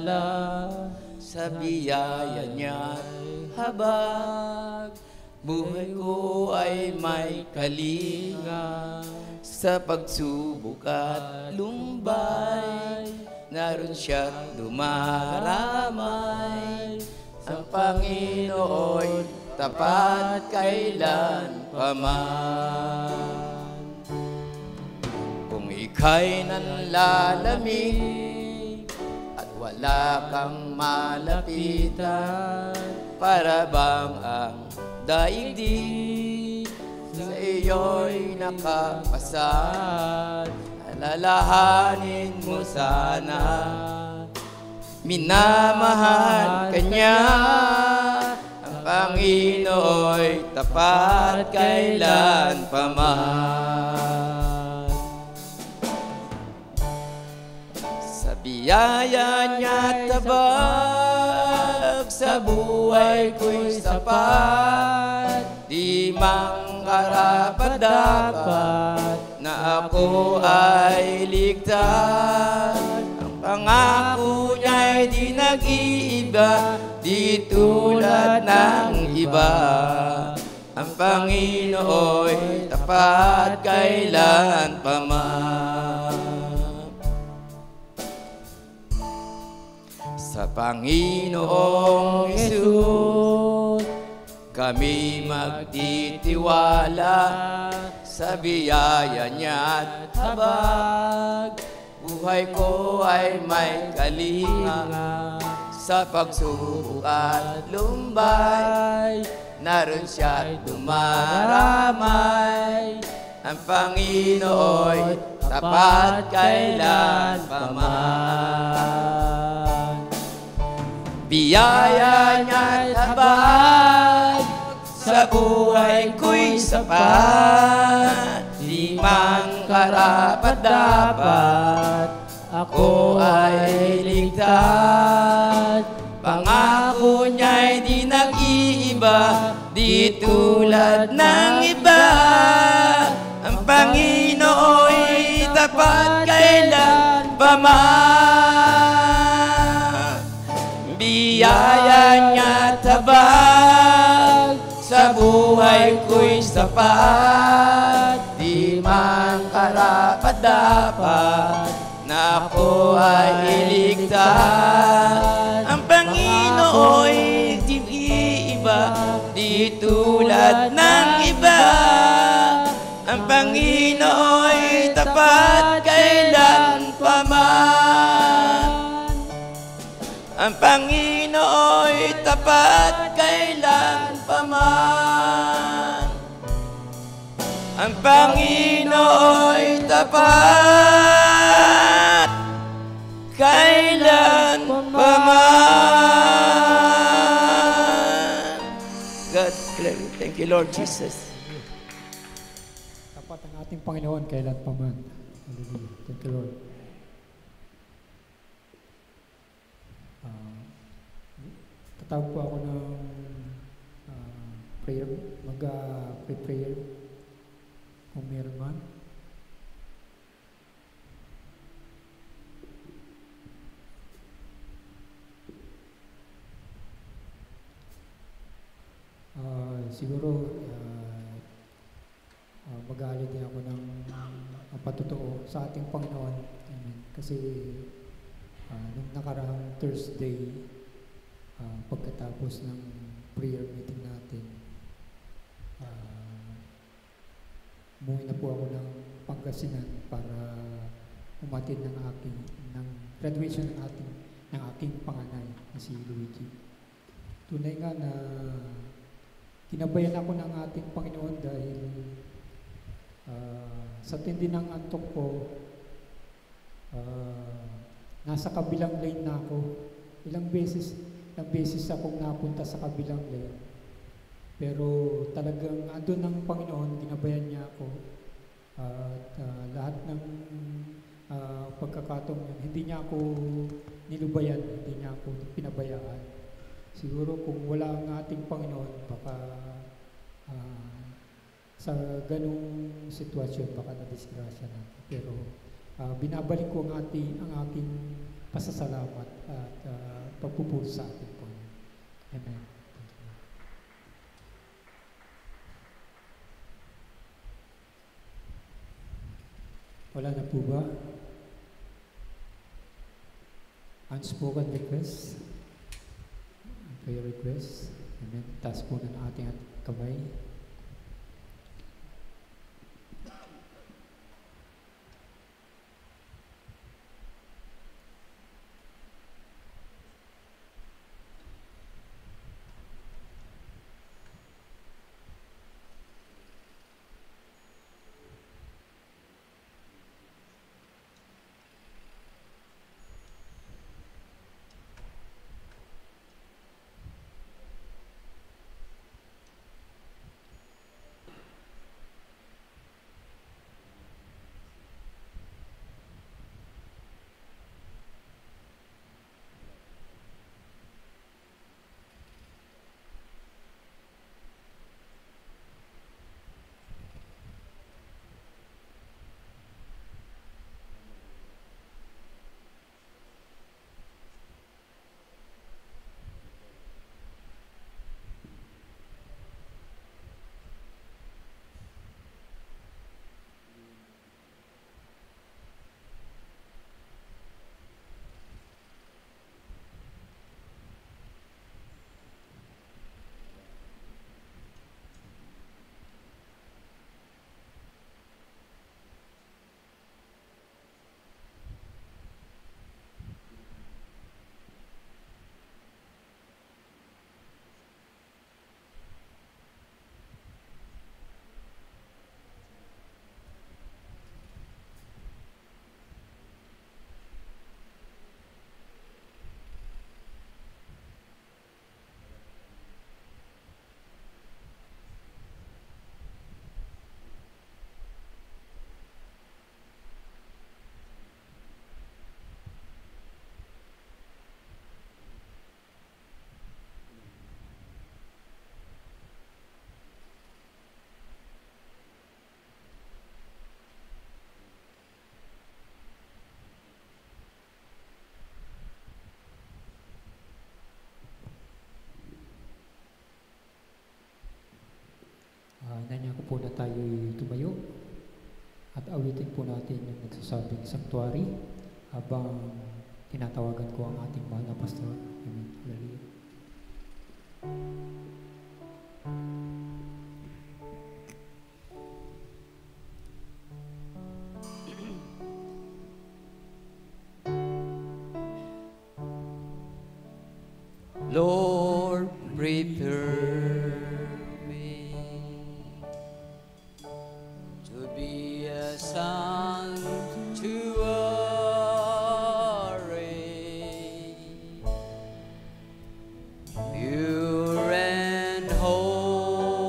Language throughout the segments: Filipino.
tiwala sa biyaya niya't habag. Buhay ko ay may kalinga sa pagsubok at lumbay. Naroon siya't dumaramay. Ang Panginoo'n tapat kailan paman. Kung ika'y nanlalamig at wala kang malapitan, para bang ang daigdig sa iyo'y nakapasad, alalahanin mo sana, minamahal ka niya. Ang Panginoo'y tapat kailan paman. Sa biyaya niya tabag, sa buhay ko'y sapat. Di mang karapat-dapat na ako ay ligtas. Ang pangako niya'y di nag-iiba, di tulad ng iba. Ang Panginoo'y tapat kailan paman. Sa Panginoong Hesus kami magtitiwala, sa biyaya niya't habag. Buhay ko ay may kalinga sa pagsubok at lumbay. Naroon siya't dumaramay. Ang Panginoo'y tapat kailan paman. Biyaya niya't habag, sa buhay ko'y sapat. Di man karapat-dapat, ako ay ligtas. Pangako niya'y di nag-iiba, di tulad ng iba. Ang Panginoo'y tapat kailan paman. Biyaya niya't habag, sa buhay ko'y sapat. Di man karapat-dapat na ako ay iligtas. Ang Panginoo'y di iiba, di tulad ng iba. Ang Panginoo'y tapat kailan paman. Ang Panginoo'y tapat kailan paman. Ang Panginoo'y tapat kailan paman. God, thank you, Lord Jesus. Tapat ang ating Panginoon kailan paman. Hallelujah. Thank you, Lord. Tatawag po ako ng prayer, mag-prayer kung meron man. Siguro mag-aalay din ako ng patotoo sa ating Panginoon. Amen. Kasi nung nakaraang Thursday, pagkatapos ng prayer meeting natin, umuwi na po ako ng Pangasinan para umatid ng graduation ng aking panganay na si Luigi. Tunay nga na tinabayan ako ng ating Panginoon dahil sa tindi ng antok ko, nasa kabilang lane na ako. Ilang beses akong napunta sa kabilang lane. Pero talagang andun ng Panginoon, ginabayan niya ako. Lahat ng pagkakataon yun, hindi niya ako nilubayan, hindi niya ako pinabayaan. Siguro kung wala ang ating Panginoon, baka sa ganung sitwasyon, baka na-disgrasya natin. Pero binabalik ko ang aking pasasalamat at pagpupuro sa atin po. Amen. Wala na po ba? Unspoken request? Prayer request? Amen. Taas po ng ating kamay. Nanya ko po na tayo'y tumayo at awitin po natin yung nagsasabing sanctuary habang tinatawagan ko ang ating mahal na pastor. Amen. Hallelujah. Lord, prepare me to be a sanctuary, pure and holy,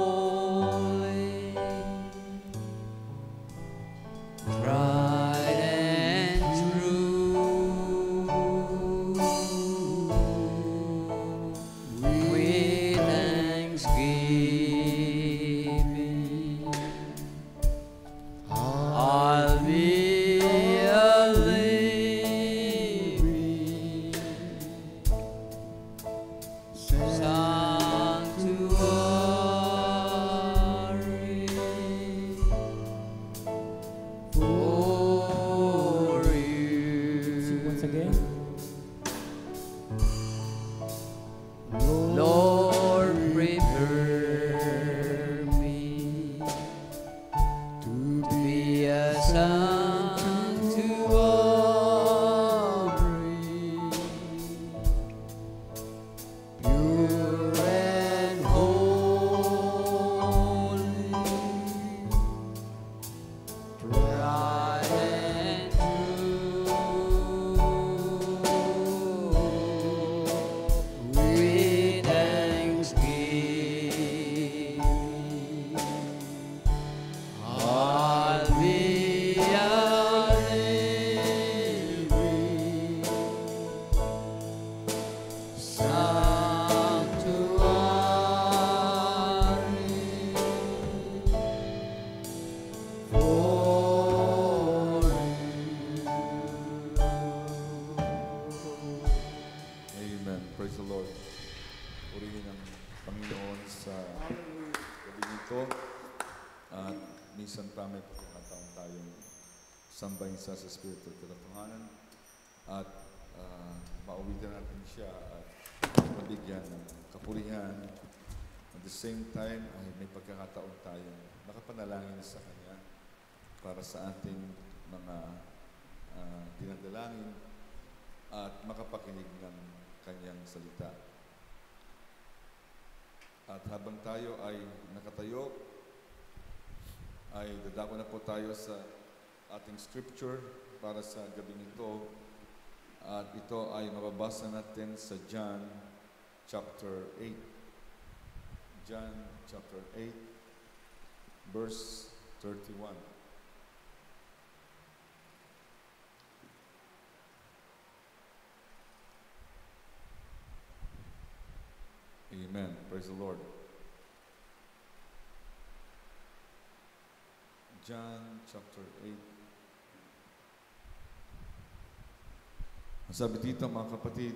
tried and true. With thanksgiving Amen. Praise the Lord. Purihin ang Panginoon sa gabi nito. At minsan pa may pagkakataon tayong sambahin sa Espiritu at Katotohanan. At mauwitan natin siya at mabigyan ng kapurihan. At the same time, ay may pagkakataon tayong nakapanalangin sa Kanya para sa ating mga dinadalangin at makapakinig ng Kanyang salita. At habang tayo ay nakatayo, ay dadako na po tayo sa ating scripture para sa gabing ito. At ito ay mababasa natin sa John chapter 8. John chapter 8, verse 31. Amen. Praise the Lord. John chapter 8. Ang sabi dito, mga kapatid,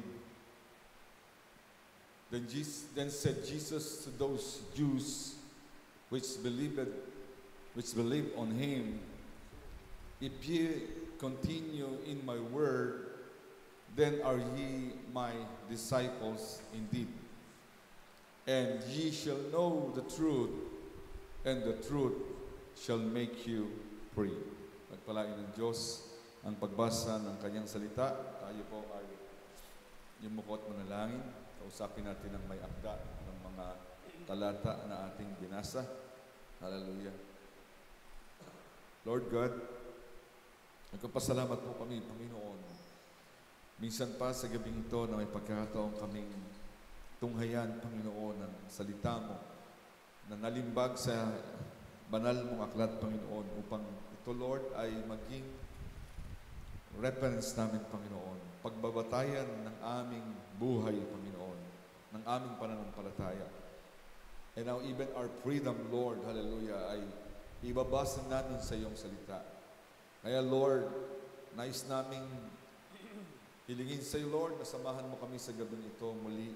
Then said Jesus to those Jews which believed on him, If ye continue in my word, then are ye my disciples indeed. And ye shall know the truth, and the truth shall make you free. Pagpalain ng Diyos ang pagbasa ng Kanyang salita. Tayo po ay yumukot manalangin. Kausapin natin ang may akda ng mga talata na ating binasa. Hallelujah. Lord God, nagpapasalamat po kami, Panginoon. Minsan pa sa gabing ito na may pagkakataon kaming tunghayan, Panginoon, ng salita mo na nalimbag sa banal mong aklat, Panginoon, upang ito, Lord, ay maging reference namin, Panginoon. Pagbabatayan ng aming buhay, Panginoon, ng aming pananampalataya. And now even our freedom, Lord, hallelujah, ay ibabasa namin sa iyong salita. Kaya, Lord, nais naming hilingin sa iyo, Lord, na samahan mo kami sa gabing ito muli.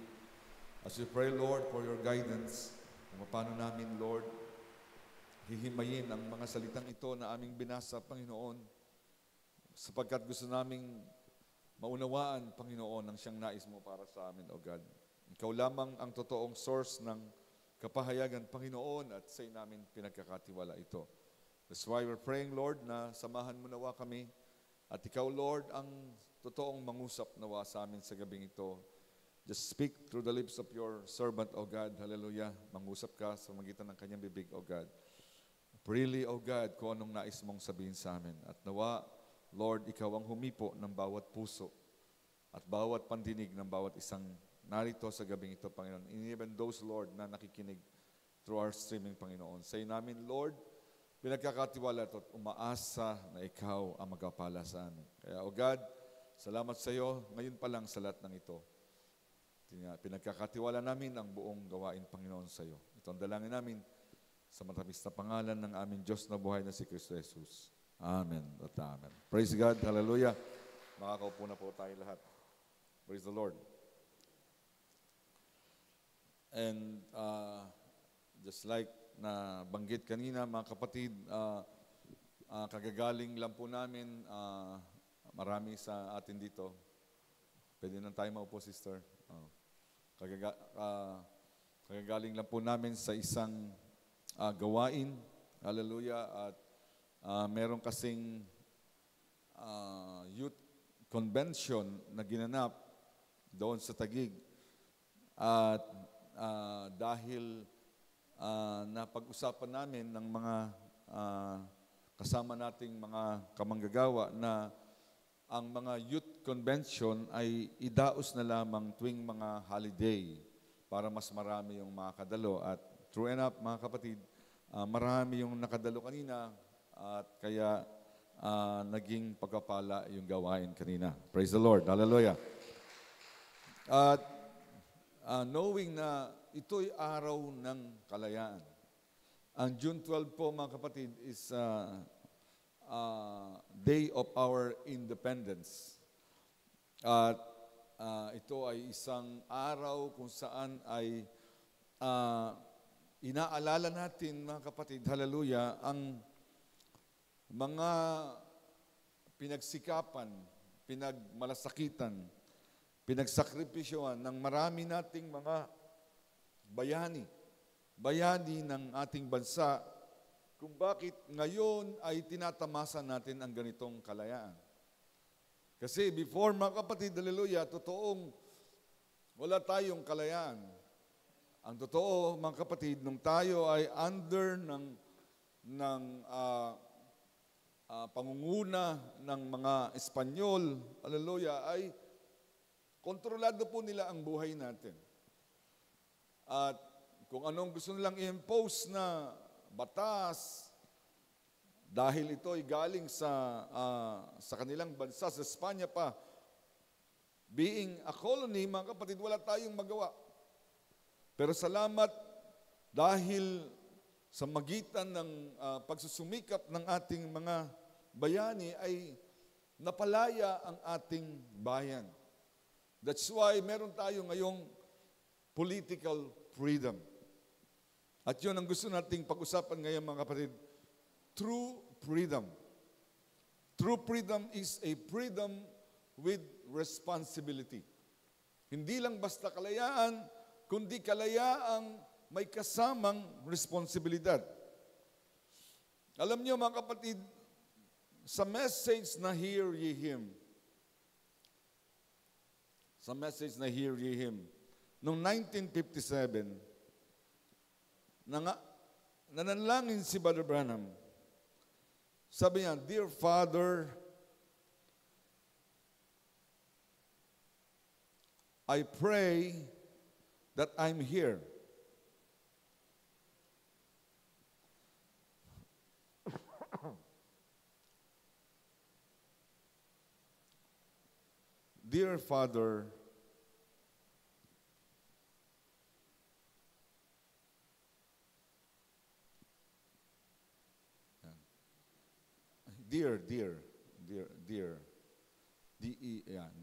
As we pray, Lord, for your guidance, kung paano namin, Lord, hihimayin ang mga salitang ito na aming binasa, Panginoon, sapagkat gusto naming maunawaan, Panginoon, ang siyang nais mo para sa amin, O God. Ikaw lamang ang totoong source ng kapahayagan, Panginoon, at sa namin pinagkakatiwala ito. That's why we're praying, Lord, na samahan mo nawa kami, at ikaw, Lord, ang totoong mangusap nawa sa amin sa gabing ito. Just speak through the lips of your servant, O God. Hallelujah. Mangusap ka sa magitan ng kanyang bibig, O God. Freely, O God, kung anong nais mong sabihin sa amin. At nawa, Lord, ikaw ang humipo ng bawat puso at bawat pandinig ng bawat isang narito sa gabing ito, Panginoon. And even those, Lord, na nakikinig through our streaming, Panginoon. Say namin, Lord, pinagkakatiwala ito at umaasa na ikaw ang magpapala sa amin. Kaya, O God, salamat sa iyo ngayon pa lang sa lahat ng ito. Pinagkakatiwala namin ang buong gawain, Panginoon, sa iyo. Ito ang dalangin namin sa matamis na pangalan ng aming Diyos na buhay na si Kristo Jesus. Amen at amen. Praise God. Hallelujah. Makakaupo na po tayo lahat. Praise the Lord. And just like na banggit kanina, mga kapatid, kagagaling lang po namin, marami sa atin dito. Pwede na tayo maupo, sister. Kagagaling lang po namin sa isang gawain. Hallelujah. At meron kasing youth convention na ginanap doon sa Taguig. At dahil napag-usapan namin ng mga kasama nating mga kamanggagawa na ang mga youth convention ay idaos na lamang tuwing mga holiday para mas marami yung makakadalo. At true enough, mga kapatid, marami yung nakadalo kanina at kaya naging pagpapala yung gawain kanina. Praise the Lord. Hallelujah. At knowing na ito'y araw ng kalayaan. Ang June 12 po, mga kapatid, is day of our independence. At ito ay isang araw kung saan ay ah, inaalala natin, mga kapatid, hallelujah, ang mga pinagsikapan, pinagmalasakitan, pinagsakripisyohan ng marami nating mga bayani ng ating bansa, kung bakit ngayon ay tinatamasa natin ang ganitong kalayaan. Kasi before, mga kapatid, hallelujah, totoong wala tayong kalayaan. Ang totoo, mga kapatid, nung tayo ay under ng pangunguna ng mga Espanyol, hallelujah, ay kontrolado po nila ang buhay natin. At kung anong gusto nilang i-impose na batas, dahil ito ay galing sa kanilang bansa, sa Espanya pa, being a colony, mga kapatid, wala tayong magawa. Pero salamat dahil sa magitan ng pagsusumikap ng ating mga bayani ay napalaya ang ating bayan. That's why meron tayo ngayong political freedom. At yun ang gusto nating pag-usapan ngayon, mga kapatid, true freedom. True freedom is a freedom with responsibility. Hindi lang basta kalayaan, kundi kalayaang may kasamang responsibilidad. Alam niyo, mga kapatid, sa message na Hear Ye Him, noong 1957, nanalangin si Brother Branham. Sabi niya, Dear Father, I pray that I'm here. Dear Father,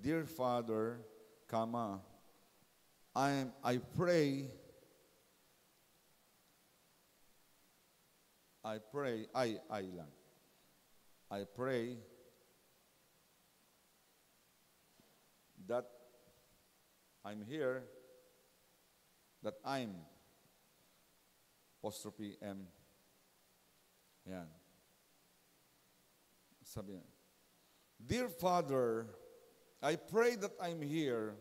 dear Father, comma, I pray that I'm here, that I'm, apostrophe M. Yan. Sabi niya, Dear Father, I pray that I'm here.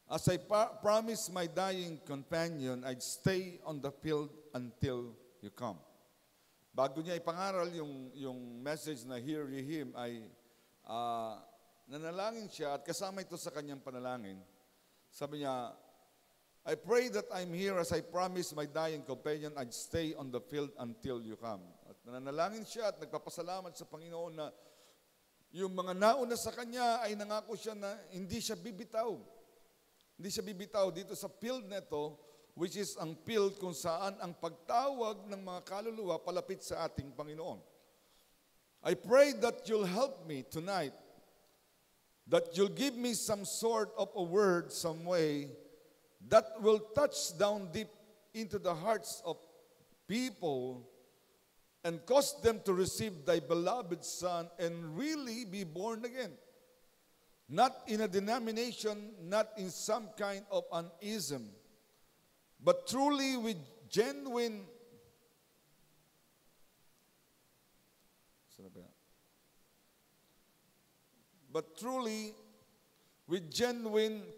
As I promise my dying companion, I'd stay on the field until you come. Bago niya ipangaral yung message na Hear Ye Him, ay nanalangin siya at kasama ito sa kanyang panalangin. Sabi niya, I pray that I'm here as I promise my dying companion, I'd stay on the field until you come. At nanalangin siya at nagpapasalamat sa Panginoon na yung mga nauna sa kanya ay nangako siya na hindi siya bibitaw. Hindi siya bibitaw dito sa field na ito, which is ang field kung saan ang pagtawag ng mga kaluluwa palapit sa ating Panginoon. I pray that you'll help me tonight, that you'll give me some sort of a word, some way, that will touch down deep into the hearts of people and cause them to receive thy beloved Son and really be born again. Not in a denomination, not in some kind of an ism, but truly with genuine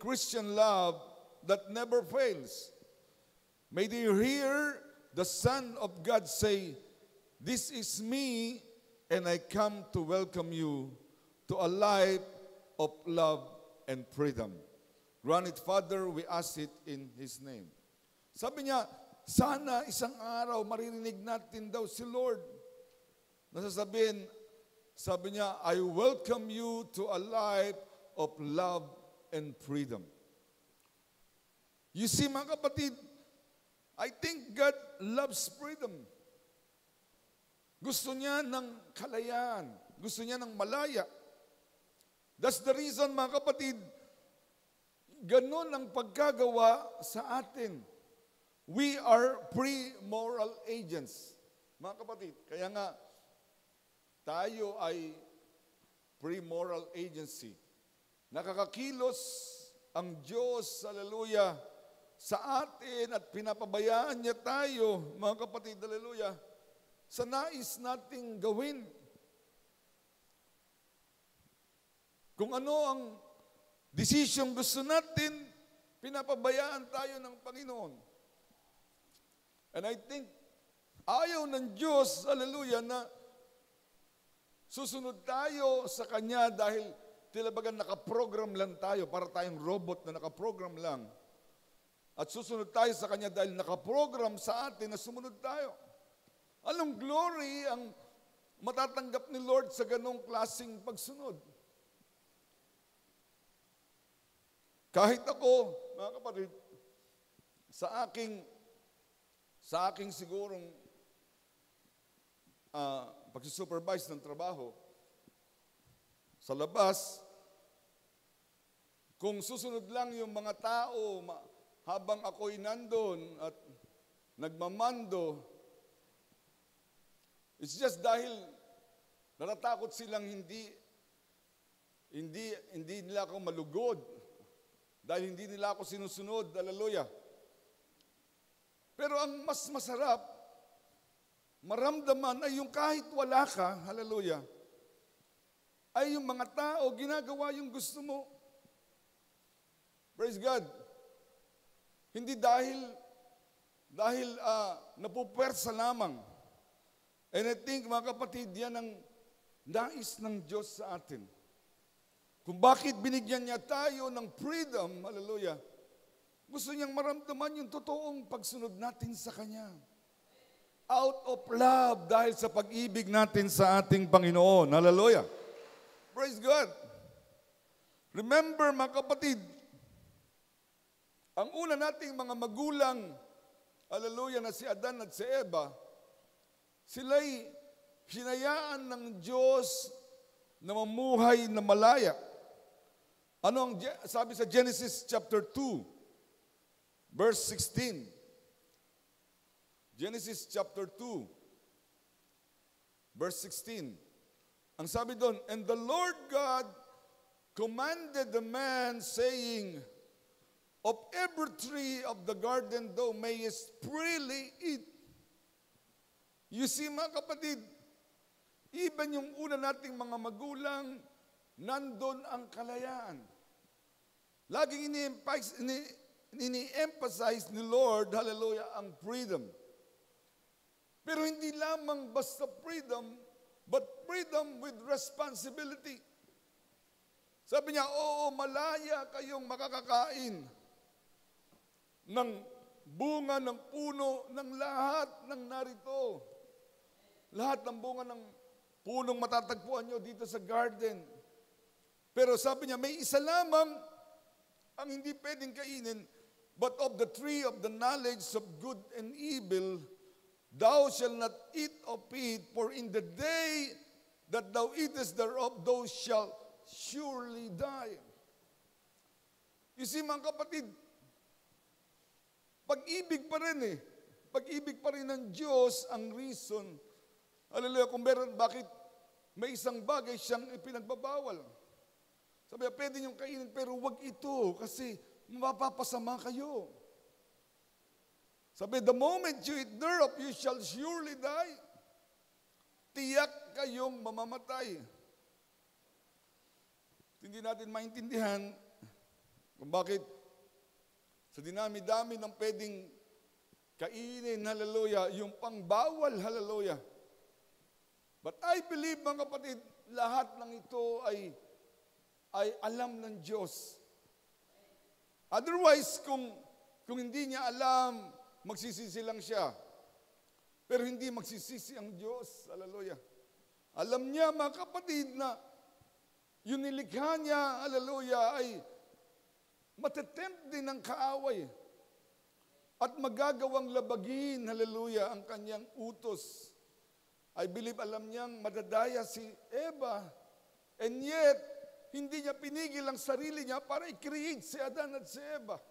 Christian love that never fails. May they hear the Son of God say, This is me, and I come to welcome you to a life of love and freedom. Grant it, Father, we ask it in His name. Sabi niya, sana isang araw maririnig natin daw si Lord. Nasasabihin, sabi niya, I welcome you to a life of love and freedom. You see, mga kapatid, I think God loves freedom. Gusto niya ng kalayaan. Gusto niya ng malaya. That's the reason, mga kapatid, ganon ang pagkagawa sa atin. We are pre-moral agents. Mga kapatid, kaya nga, tayo ay pre-moral agency. Nakakakilos ang Diyos, hallelujah, sa atin at pinapabayaan niya tayo, mga kapatid, hallelujah, sa nais nating gawin. Kung ano ang decision gusto natin, pinapabayaan tayo ng Panginoon. And I think, ayaw ng Diyos, hallelujah, na susunod tayo sa Kanya dahil tilabagan nakaprogram lang tayo, para tayong robot na nakaprogram lang. At susunod tayo sa Kanya dahil nakaprogram sa atin na sumunod tayo. Anong glory ang matatanggap ni Lord sa ganong klaseng pagsunod? Kahit ako, mga kapatid, sa aking sigurong pagsusupervise ng trabaho, sa labas, kung susunod lang yung mga tao habang ako'y nandun at nagmamando, it's just dahil natatakot silang hindi nila ako malugod. Dahil hindi nila ako sinusunod, hallelujah. Pero ang mas masarap, maramdaman ay yung kahit wala ka, hallelujah, ay yung mga tao ginagawa yung gusto mo. Praise God. Hindi dahil napupersa lamang. And I think, mga kapatid, yan ang nais ng Diyos sa atin. Kung bakit binigyan niya tayo ng freedom, hallelujah, gusto niyang maramdaman yung totoong pagsunod natin sa Kanya. Out of love, dahil sa pag-ibig natin sa ating Panginoon. Hallelujah. Praise God. Remember, mga kapatid, ang una nating mga magulang, hallelujah, na si Adan at si Eva, sila'y hinayaan ng Diyos na mamuhay na malaya. Ano ang sabi sa Genesis chapter 2, verse 16? Genesis chapter 2, verse 16. Ang sabi doon, and the Lord God commanded the man, saying, of every tree of the garden thou mayest freely eat. You see, mga kapatid, even yung una nating mga magulang, nandun ang kalayaan. Laging ini-emphasize ni Lord, hallelujah, ang freedom. Pero hindi lamang basta freedom, but freedom with responsibility. Sabi niya, oo, malaya kayong makakakain ng bunga ng puno ng lahat ng narito. Lahat ng bunga ng punong matatagpuan nyo dito sa garden. Pero sabi niya, may isa lamang ang hindi pwedeng kainin, but of the tree of the knowledge of good and evil, thou shalt not eat of it, for in the day that thou eatest thereof, thou shalt surely die. You see, mga kapatid, pag-ibig pa rin Pag-ibig pa rin ng Diyos ang reason. Hallelujah, kung meron, bakit may isang bagay siyang ipinagbabawal. Sabi niya, pwede niyong kainin, pero wag ito kasi mapapasama kayo. Sabi, the moment you eat thereof, you shall surely die. Tiyak kayong mamamatay. Hindi natin maintindihan kung bakit sa dinami-dami ng pwedeng kainin, hallelujah, yung pangbawal, hallelujah. But I believe, mga kapatid, lahat ng ito ay alam ng Diyos. Otherwise, kung hindi niya alam, magsisisi lang siya. Pero hindi magsisisi ang Diyos. Hallelujah. Alam niya, mga kapatid, na yung nilikha niya, hallelujah, ay matetempt din ng kaaway. At magagawang labagin, hallelujah, ang kanyang utos. I believe alam niyang madadaya si Eva. And yet, hindi niya pinigil ang sarili niya para i-create si Adan at si Eva.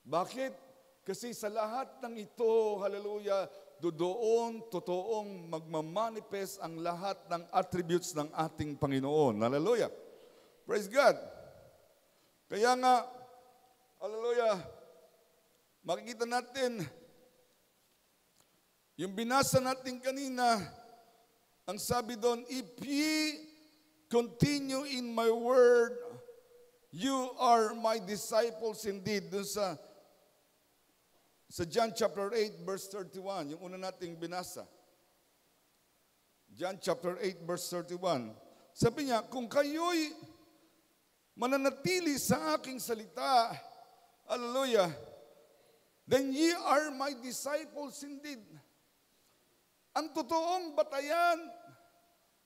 Bakit? Kasi sa lahat ng ito, hallelujah, doon totoong magmamanifest ang lahat ng attributes ng ating Panginoon. Hallelujah. Praise God. Kaya nga, hallelujah, makikita natin, yung binasa natin kanina, ang sabi doon, if ye continue in my word, you are my disciples indeed. Doon sa John chapter 8 verse 31, yung una nating binasa. John chapter 8 verse 31. Sabi niya, kung kayo'y mananatili sa aking salita, hallelujah, then ye are my disciples indeed. Ang totoong batayan,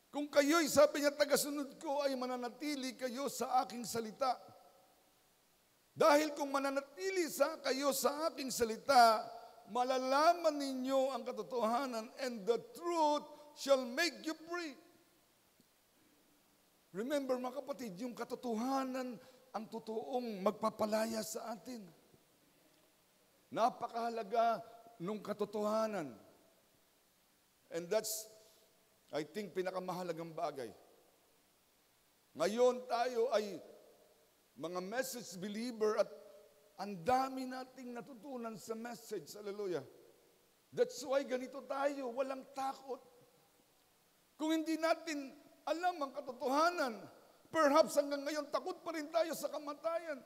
kung kayo'y, sabi niya, tagasunod ko, ay mananatili kayo sa aking salita. Dahil kung mananatili kayo sa aking salita, malalaman ninyo ang katotohanan, and the truth shall make you free. Remember mga kapatid, yung katotohanan ang totoong magpapalaya sa atin. Napakahalaga nung katotohanan. And that's, I think, pinakamahalagang bagay. Ngayon tayo ay mga message believer at ang dami nating natutunan sa message. Hallelujah. That's why ganito tayo, walang takot. Kung hindi natin alam ang katotohanan, perhaps hanggang ngayon takot pa rin tayo sa kamatayan.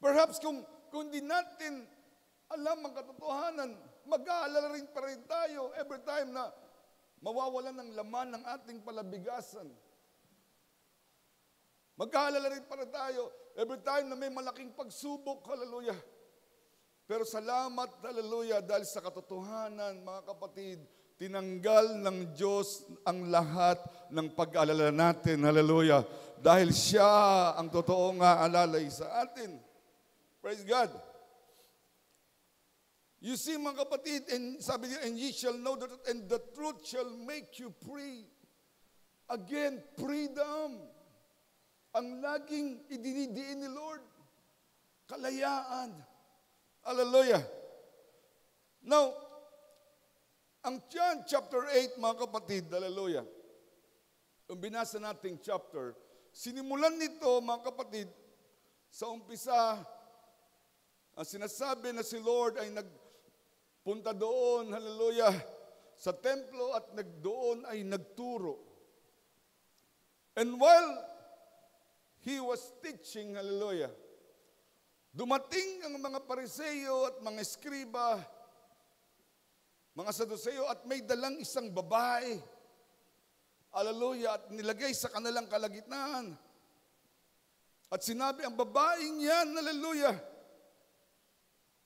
Perhaps kung hindi natin alam ang katotohanan, mag-aalala rin pa rin tayo every time na mawawalan ng laman ng ating palabigasan. Mag-aalala rin pa rin tayo every time na may malaking pagsubok, hallelujah. Pero salamat, hallelujah, dahil sa katotohanan, mga kapatid, tinanggal ng Diyos ang lahat ng pag-aalala natin, hallelujah. Dahil siya ang totoong aalalay sa atin. Praise God. You see mga kapatid, and sabi niya, and ye shall know the truth, and the truth shall make you free. Again, freedom. Ang laging idinidiin ni Lord. Kalayaan. Hallelujah. Now, ang John chapter 8, mga kapatid, hallelujah, yung binasa nating chapter, sinimulan nito, mga kapatid, sa umpisa, ang sinasabi na si Lord ay nagpunta doon, hallelujah, sa templo at doon ay nagturo. And while He was teaching, hallelujah, dumating ang mga Pariseo at mga Eskriba, mga Saduseo, at may dalang isang babae, hallelujah, at nilagay sa kanilang kalagitnaan. At sinabi, ang babaeng yan, hallelujah,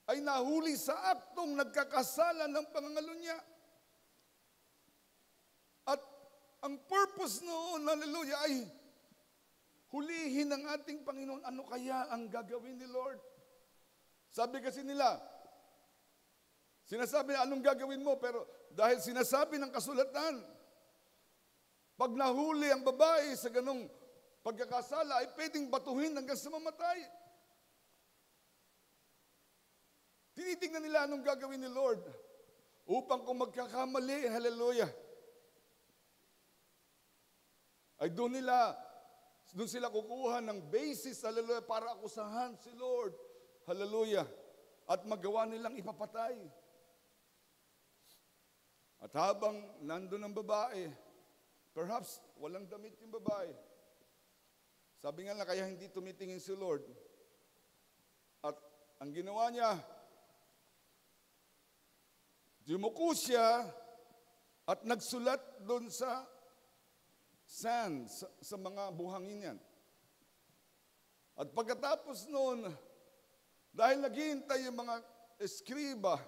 ay nahuli sa aktong nagkakasala ng pangangalo niya. At ang purpose noon, hallelujah, ay hulihin ng ating Panginoon, ano kaya ang gagawin ni Lord? Sabi kasi nila, sinasabi na anong gagawin mo, pero dahil sinasabi ng kasulatan, pag nahuli ang babae sa ganong pagkakasala, ay pwedeng batuhin hanggang sa mamatay. Tinitingnan nila anong gagawin ni Lord upang kung magkakamali, hallelujah, ay doon sila kukuha ng basis, hallelujah, para akusahan si Lord, hallelujah, at magawa nilang ipapatay. At habang nandun ang babae, perhaps walang damit yung babae. Sabi nga na kaya hindi tumitingin si Lord. At ang ginawa niya, yumuko siya at nagsulat doon sa sand, sa mga buhangin yan. At pagkatapos noon, dahil naghihintay yung mga eskriba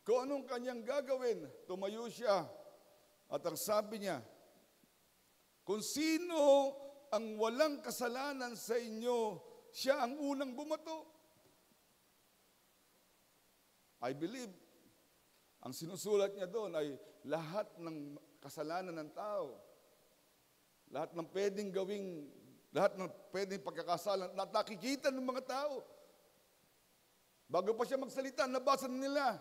kung anong kanyang gagawin, tumayo siya. At ang sabi niya, kung sino ang walang kasalanan sa inyo, siya ang unang bumato. I believe, ang sinusulat niya doon ay lahat ng kasalanan ng tao. Lahat ng pwedeng pagkakasalan na nakikita ng mga tao. Bago pa siya magsalita, nabasa na nila.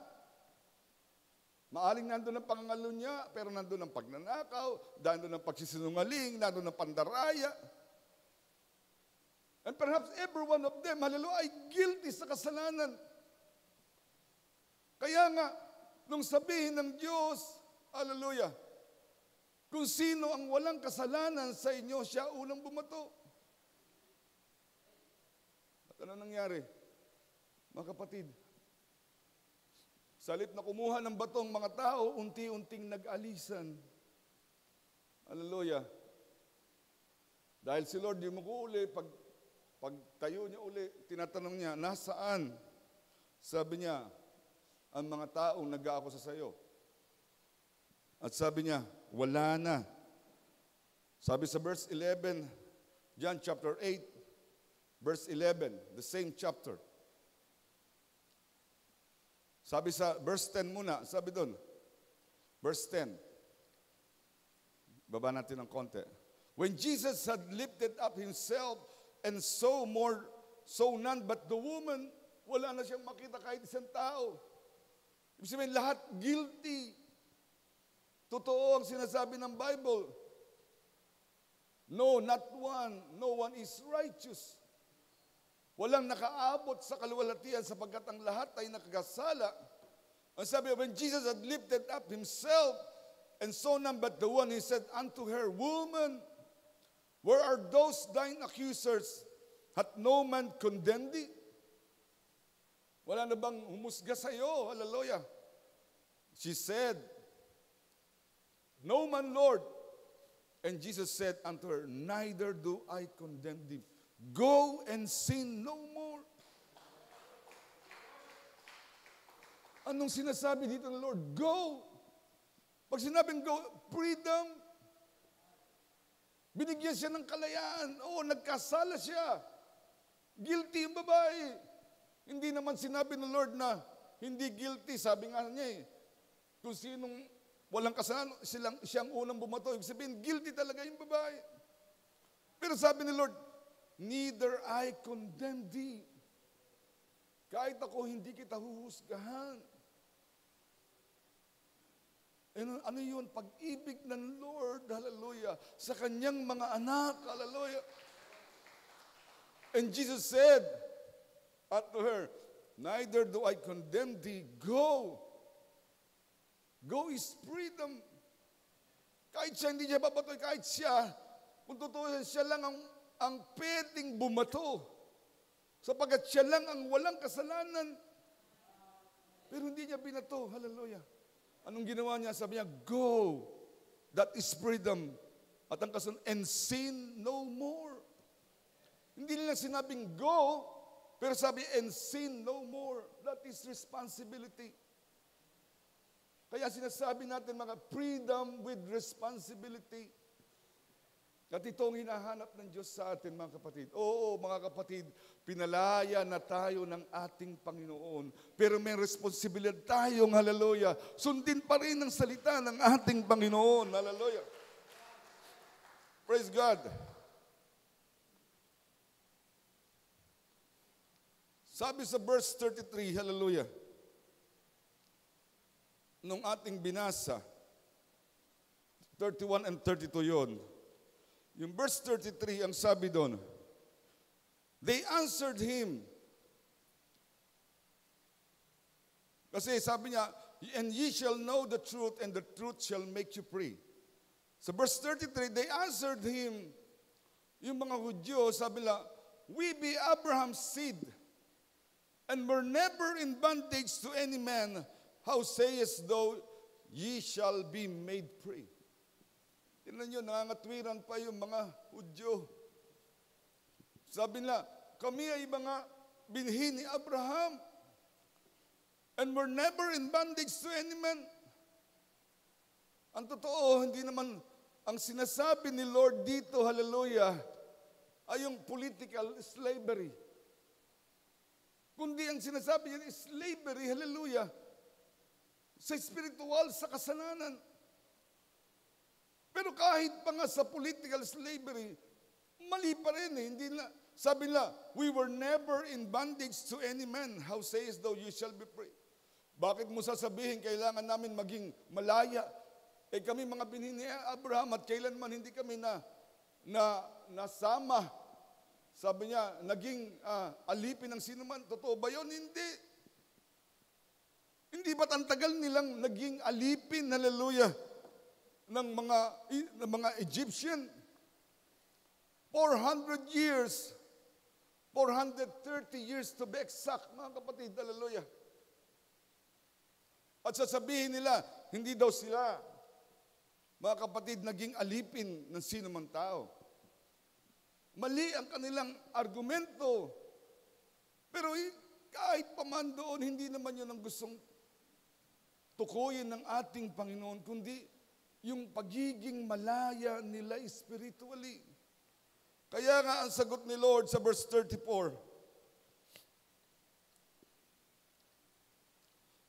Maaring nandun ang pangangalo niya, pero nandun ang pagnanakaw, nandun ang pagsisinungaling, nandun ang pandaraya. And perhaps every one of them, hallelujah, ay guilty sa kasalanan. Kaya nga, nung sabihin ng Diyos, hallelujah, kung sino ang walang kasalanan sa inyo, siya unang bumato. At ano nangyari? Mga kapatid, sa halip na kumuha ng batong mga tao, unti-unting nag-alisan. Hallelujah. Dahil si Lord, di mo ko uli, pag tayo niya uli, tinatanong niya, nasaan? Sabi niya, ang mga taong nag-aakusa sa iyo. At sabi niya, wala na. Sabi sa verse 11, John chapter 8, verse 11, the same chapter. Sabi sa verse 10 muna, sabi doon, verse 10. Baba natin ng konti. When Jesus had lifted up himself and saw none but the woman, wala na siyang makita kahit isang tao. Ibig sabihin, lahat guilty. Totoo ang sinasabi ng Bible. No, not one. No one is righteous. Walang nakaabot sa kaluwalhatian sapagkat ang lahat ay nakakasala. Ang sabi, when Jesus had lifted up himself and saw none but the one, he said unto her, Woman, where are those thine accusers? Hath no man condemned thee? Wala na bang humusga sa iyo? Hallelujah. She said, No man, Lord. And Jesus said unto her, Neither do I condemn thee. Go and sin no more. Anong sinasabi dito ng Lord? Go. Pag sinabing go, freedom. Binigyan siya ng kalayaan. Oo, nagkasala siya. Guilty yung babae. Hindi naman sinabi ng Lord na hindi guilty. Sabi nga niya kung sinong walang kasalanan, siyang unang bumato. Ibig sabihin, guilty talaga yung babae. Pero sabi ni Lord, neither I condemn thee. Kahit ako, hindi kita huhusgahan. Ano yun? Pag-ibig ng Lord, hallelujah, sa kanyang mga anak, hallelujah. And Jesus said unto her, Neither do I condemn thee, go. Go is freedom. Kahit siya hindi niya babatoy, kahit siya, kung totoo siya lang ang pwedeng bumato. Sapagkat siya lang ang walang kasalanan. Pero hindi niya binato. Hallelujah. Anong ginawa niya? Sabi niya, go. That is freedom. At ang kasunod, and sin no more. Hindi nila sinabing go, pero sabi, and sin no more. That is responsibility. Kaya sinasabi natin mga freedom with responsibility. At ito ang hinahanap ng Diyos sa atin, mga kapatid. Oo, mga kapatid, pinalaya na tayo ng ating Panginoon. Pero may responsibilidad tayong, hallelujah, sundin pa rin ang salita ng ating Panginoon. Hallelujah. Praise God. Sabi sa verse 33, hallelujah, nung ating binasa, 31 and 32 yun. Yung verse 33, ang sabi doon, they answered him. Kasi sabi niya, and ye shall know the truth, and the truth shall make you free. Sa verse 33, they answered him, yung mga Hudyo, sabi nila, we be Abraham's seed, and were never in bondage to any man. How sayest thou, ye shall be made free? Tingnan nyo, nangangatwiran pa yung mga Hudyo. Sabi nila, kami ay mga binhi ni Abraham, and were never in bondage to any man. Ang totoo, hindi naman ang sinasabi ni Lord dito, hallelujah, ay yung political slavery. Kundi ang sinasabi niya is slavery, hallelujah, sa spiritual, sa kasalanan. Pero kahit pa nga sa political slavery, mali pa rin eh. Hindi na, sabi nila, we were never in bondage to any man. How sayest thou, you shall be free? Bakit mo sasabihin, kailangan namin maging malaya? Eh kami mga binhi ni Abraham at kailanman hindi kami nasama. Sabi niya, naging alipin ng sinuman. Totoo ba yun? Hindi. Hindi ba't ang tagal nilang naging alipin, hallelujah, ng mga Egyptian? 400 years, 430 years to be exact, mga kapatid, hallelujah. At sasabihin nila, hindi daw sila, mga kapatid, naging alipin ng sino mang tao. Mali ang kanilang argumento. Pero kahit pa man doon, hindi naman yun ang gustong tukuyin ng ating Panginoon, kundi yung pagiging malaya nila spiritually. Kaya nga ang sagot ni Lord sa verse 34,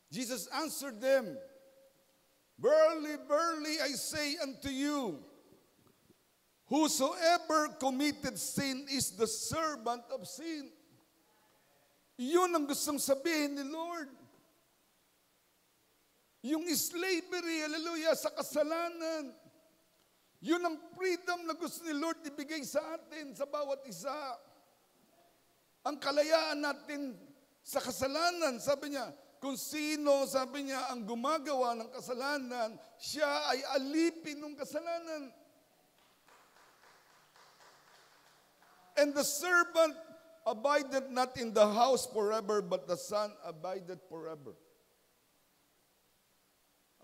Jesus answered them, verily, verily, I say unto you, whosoever committed sin is the servant of sin. Yun ang gustong sabihin ni Lord. Yung slavery, hallelujah, sa kasalanan. Yun ang freedom na gusto ni Lord ibigay sa atin, sa bawat isa. Ang kalayaan natin sa kasalanan, sabi niya, kung sino, sabi niya, ang gumagawa ng kasalanan, siya ay alipin ng kasalanan. And the servant abided not in the house forever, but the son abided forever.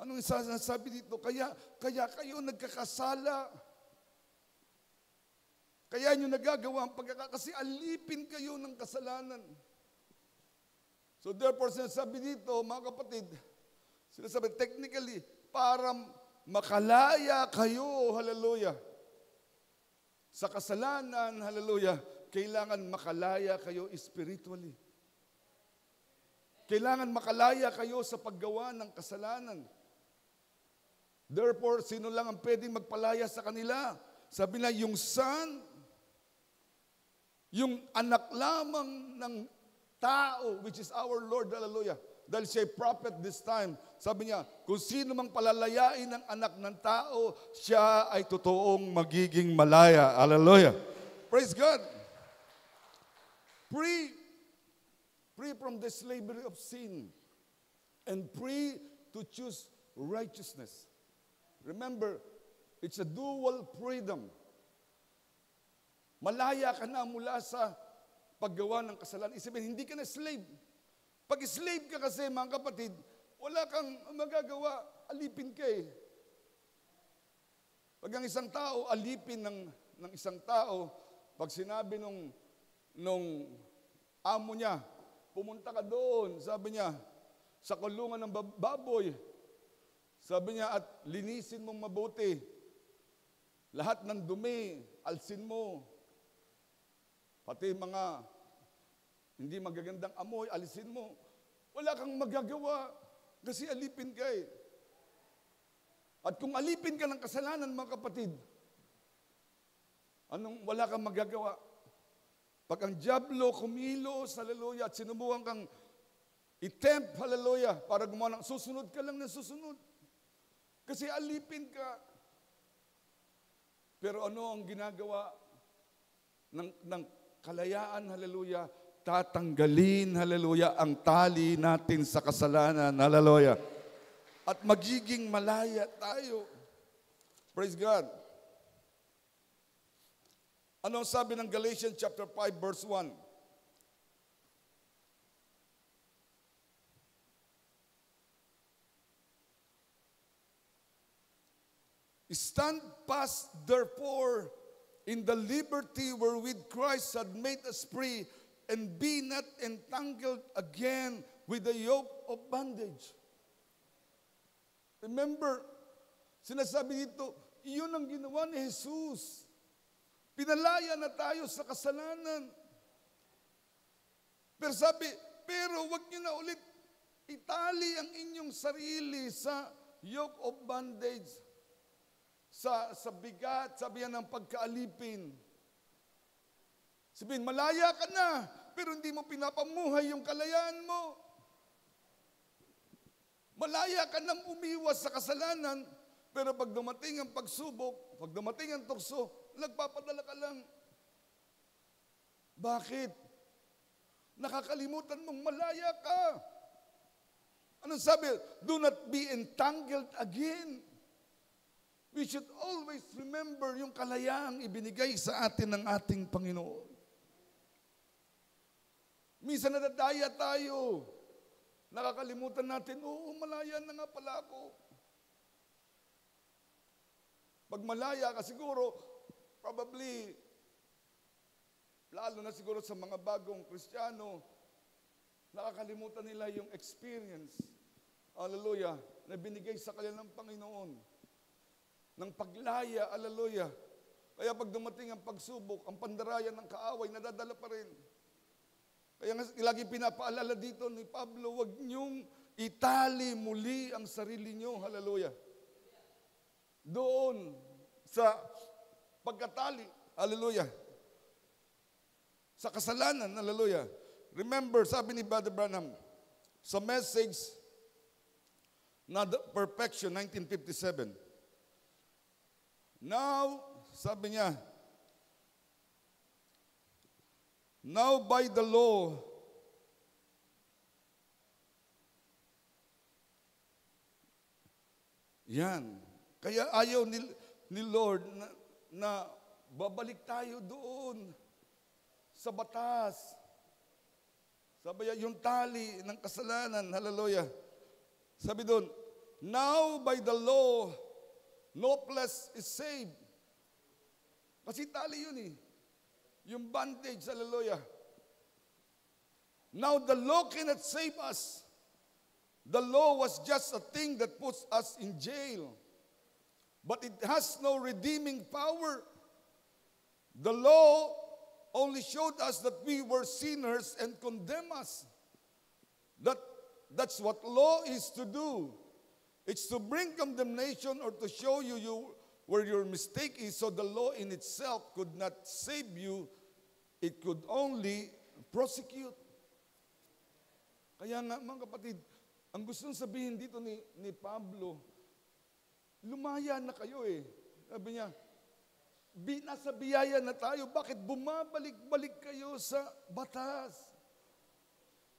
Anong sabi dito? Kaya kayo nagkakasala. Kaya nyo nagagawa ang kasi alipin kayo ng kasalanan. So therefore, sinasabi dito, mga kapatid, sinasabi technically, para makalaya kayo, hallelujah, sa kasalanan, hallelujah, kailangan makalaya kayo spiritually. Kailangan makalaya kayo sa paggawa ng kasalanan. Therefore, sino lang ang pwedeng magpalaya sa kanila? Sabi na, yung son, yung anak lamang ng tao, which is our Lord, hallelujah. Dahil siya prophet this time, sabi niya, kung sino mang palalayain ng anak ng tao, siya ay totoong magiging malaya. Hallelujah. Praise God. Free from the slavery of sin and free to choose righteousness. Remember, it's a dual freedom. Malaya ka na mula sa paggawa ng kasalanan. Isipin, hindi ka na slave. Pag slave ka kasi, mga kapatid, wala kang magagawa, alipin ka eh. Pag ang isang tao, alipin ng isang tao, pag sinabi nung amo niya, pumunta ka doon, sabi niya, sa kulungan ng baboy, sabi niya, at linisin mong mabuti. Lahat ng dumi, alsin mo. Pati mga hindi magagandang amoy, alisin mo. Wala kang magagawa kasi alipin ka eh. At kung alipin ka ng kasalanan, mga kapatid, wala kang magagawa? Pag ang diablo kumilos, hallelujah, at sinubukan kang itempt, hallelujah, para gumawa ng susunod ka lang na susunod. Kasi alipin ka. Pero ano ang ginagawa ng kalayaan, hallelujah, tatanggalin, hallelujah, ang tali natin sa kasalanan, hallelujah. At magiging malaya tayo. Praise God. Ano sabi ng Galatians chapter 5 verse 1? Stand fast, therefore, in the liberty wherewith Christ had made us free, and be not entangled again with the yoke of bondage. Remember, sinasabi dito, iyon ang ginawa ni Jesus. Pinalaya na tayo sa kasalanan. Pero sabi, pero wag niyo na ulit itali ang inyong sarili sa yoke of bondage. sa bigat, sabi niya, ng pagkaalipin. Sabihin, malaya ka na, pero hindi mo pinapamuhay yung kalayaan mo. Malaya ka nang umiwas sa kasalanan, pero pag dumating ang pagsubok, pag dumating ang tukso, nagpapadala ka lang. Bakit? Nakakalimutan mong malaya ka. Anong sabi? Do not be entangled again. We should always remember yung kalayaang ibinigay sa atin ng ating Panginoon. Minsan nadadaya tayo. Nakakalimutan natin, oo, malaya na nga pala ako. Pag malaya ka siguro, probably, lalo na siguro sa mga bagong Kristiyano, nakakalimutan nila yung experience, hallelujah, na binigay sa kanila ng Panginoon. Ng paglaya, hallelujah. Kaya pag dumating ang pagsubok, ang pandarayan ng kaaway, nadadala pa rin. Kaya nga, lagi pinapaalala dito ni Pablo, huwag niyong itali muli ang sarili niyo. Hallelujah. Doon sa pagkatali. Hallelujah. Sa kasalanan. Hallelujah. Remember, sabi ni Brother Branham, sa message na The Perfection, 1957. Now, sabi niya, now by the law, yan. Kaya ayaw ni Lord na babalik tayo doon sa batas. Sabi niya, yung tali ng kasalanan, hallelujah. Sabi doon, now by the law, no flesh is saved. Kasi tali yun eh. Yung bandage, hallelujah. Now the law cannot save us. The law was just a thing that puts us in jail. But it has no redeeming power. The law only showed us that we were sinners and condemned us. That's what law is to do. It's to bring condemnation or to show you where your mistake is, so the law in itself could not save you. It could only prosecute. Kaya nga, mga kapatid, ang gustong sabihin dito ni Pablo, lumaya na kayo eh. Sabi niya, nasa biyaya na tayo, bakit bumabalik-balik kayo sa batas?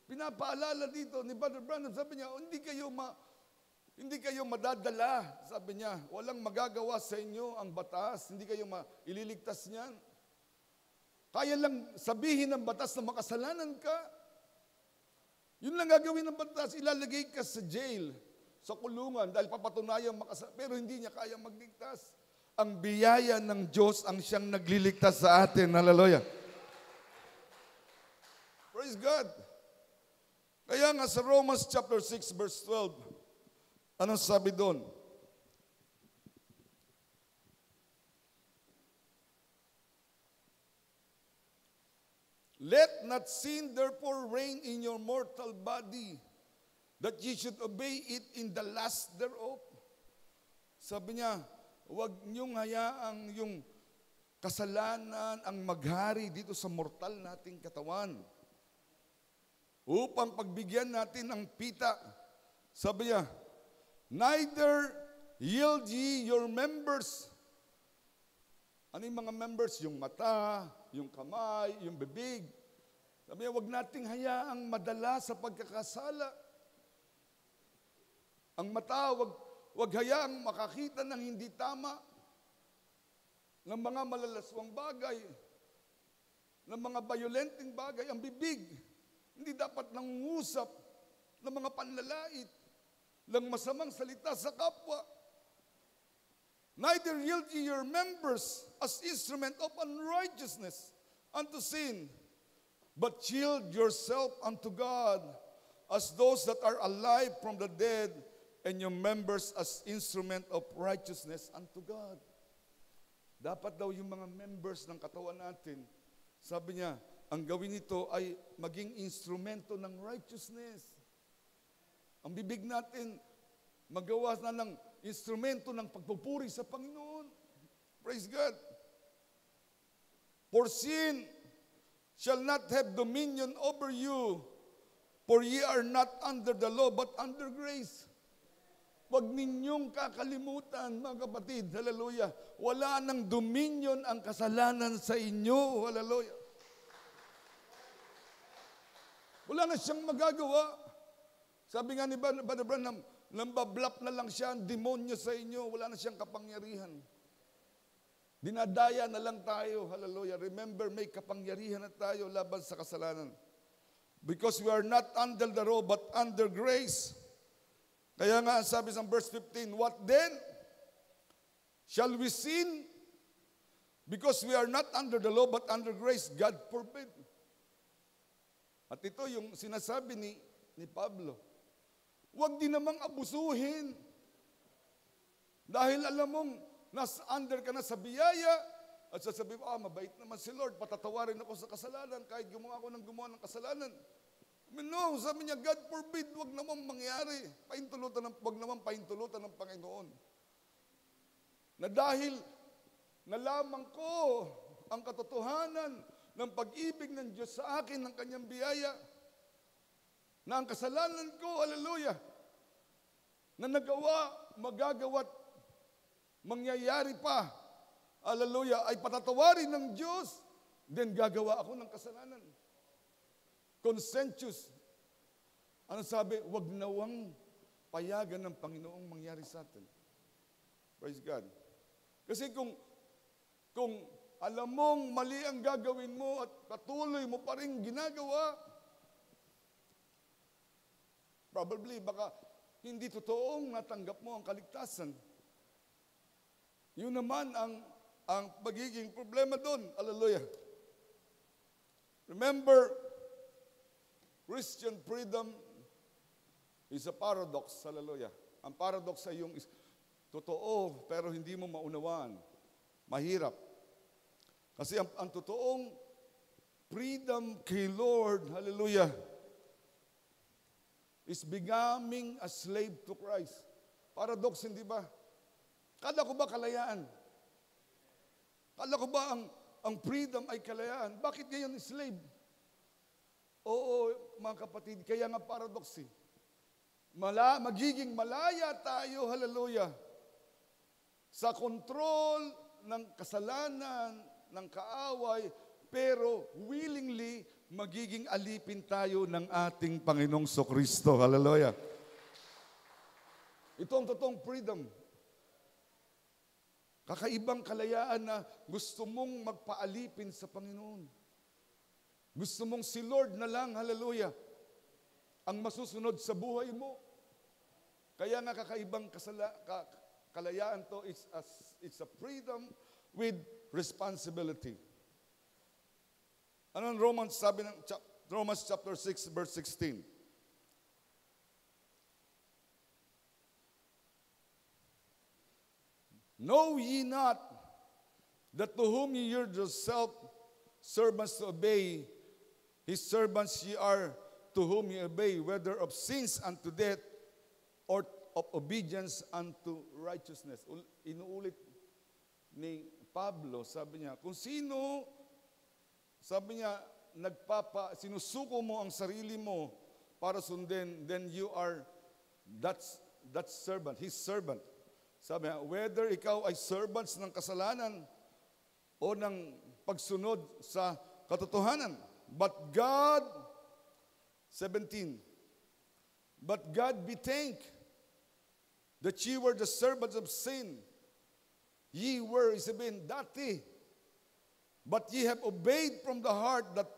Pinapaalala dito ni Brother Branham, sabi niya, hindi kayo madadala, sabi niya, walang magagawa sa inyo ang batas, hindi kayo ililigtas niyan. Kaya lang sabihin ng batas na makasalanan ka. Yun lang gagawin ng batas, ilalagay ka sa jail, sa kulungan, dahil papatunayan makasalanan, pero hindi niya kaya magligtas. Ang biyaya ng Diyos ang siyang nagliligtas sa atin. Hallelujah. Praise God. Kaya nga sa Romans chapter 6 verse 12, anong sabi doon? Let not sin therefore reign in your mortal body, that ye should obey it in the lust thereof. Sabi niya, huwag niyong hayaang yung kasalanan ang maghari dito sa mortal nating katawan. Upang pagbigyan natin ng pita. Sabi niya, neither yield ye your members. Ano yung mga members? Yung mata, yung kamay, yung bibig. Sabi niya, huwag nating hayaang madala sa pagkakasala. Ang mata, huwag hayaang makakita ng hindi tama, ng mga malalaswang bagay, ng mga violenting bagay. Ang bibig, hindi dapat nangungusap ng mga panlalait, ng masamang salita sa kapwa. Neither yield ye your members as instrument of unrighteousness unto sin, but yield yourself unto God as those that are alive from the dead, and your members as instrument of righteousness unto God. Dapat daw yung mga members ng katawan natin, sabi niya, ang gawin nito ay maging instrumento ng righteousness. Ang bibig natin, magawa na instrumento ng pagpupuri sa Panginoon. Praise God. For sin shall not have dominion over you, for ye are not under the law, but under grace. Huwag ninyong kakalimutan, mga kapatid, hallelujah, wala nang dominion ang kasalanan sa inyo, hallelujah. Wala na siyang magagawa. Sabi nga ni Brother Branham, nambablap na lang siya, ang demonyo sa inyo, wala na siyang kapangyarihan. Dinadaya na lang tayo, hallelujah. Remember, may kapangyarihan na tayo laban sa kasalanan. Because we are not under the law, but under grace. Kaya nga, sabi sa verse 15, what then? Shall we sin? Because we are not under the law, but under grace, God forbid. At ito yung sinasabi ni Pablo. Huwag din namang abusuhin. Dahil alam mong, under ka na sa biyaya, at sasabihin mo, mabait naman si Lord, patatawarin ako sa kasalanan, kahit gumawa ako ng gumawa ng kasalanan. No, sabi niya, God forbid, huwag naman mangyari. Huwag naman paintulutan ng Panginoon. Na dahil nalaman ko ang katotohanan ng pag-ibig ng Diyos sa akin, ng kanyang biyaya, na ang kasalanan ko, hallelujah, na nagawa, magagawa't mangyayari pa, hallelujah, ay patatawarin ng Diyos, then gagawa ako ng kasalanan. Conscientious. Ano sabi? Huwag nawang payagan ng Panginoong mangyari sa atin. Praise God. Kasi kung alam mong mali ang gagawin mo at patuloy mo pa rin ginagawa, probably baka hindi totoong natanggap mo ang kaligtasan. Yun naman ang pagiging problema doon. Hallelujah. Remember, Christian freedom is a paradox. Hallelujah. Ang paradox ay yung totoo pero hindi mo maunawaan. Mahirap. Kasi ang totoong freedom kay Lord, hallelujah, is becoming a slave to Christ. Paradox, hindi ba? Kala ko ba kalayaan? Kala ko ba ang freedom ay kalayaan? Bakit ngayon slave? Oo, mga kapatid, kaya nga paradox eh. Magiging malaya tayo, hallelujah, sa kontrol ng kasalanan, ng kaaway, pero willingly magiging alipin tayo ng ating Panginoong Kristo. Hallelujah. Ito ang totoong freedom. Kakaibang kalayaan na gusto mong magpaalipin sa Panginoon. Gusto mong si Lord na lang, hallelujah, ang masusunod sa buhay mo. Kaya nga kakaibang kalayaan to, it's a freedom with responsibility. Ano ang Romans chapter 6 verse 16? Know ye not that to whom ye yield yourself servants to obey, his servants ye are to whom ye obey, whether of sins unto death or of obedience unto righteousness. Inuulit ni Pablo, sabi niya, kung sino, sabi niya, sinusuko mo ang sarili mo para sundin, then you are that servant, his servant. Sabi niya, whether ikaw ay servants ng kasalanan o ng pagsunod sa katotohanan. But God, 17, but God be thanked that ye were the servants of sin. Ye were, sabihin, dati, but ye have obeyed from the heart that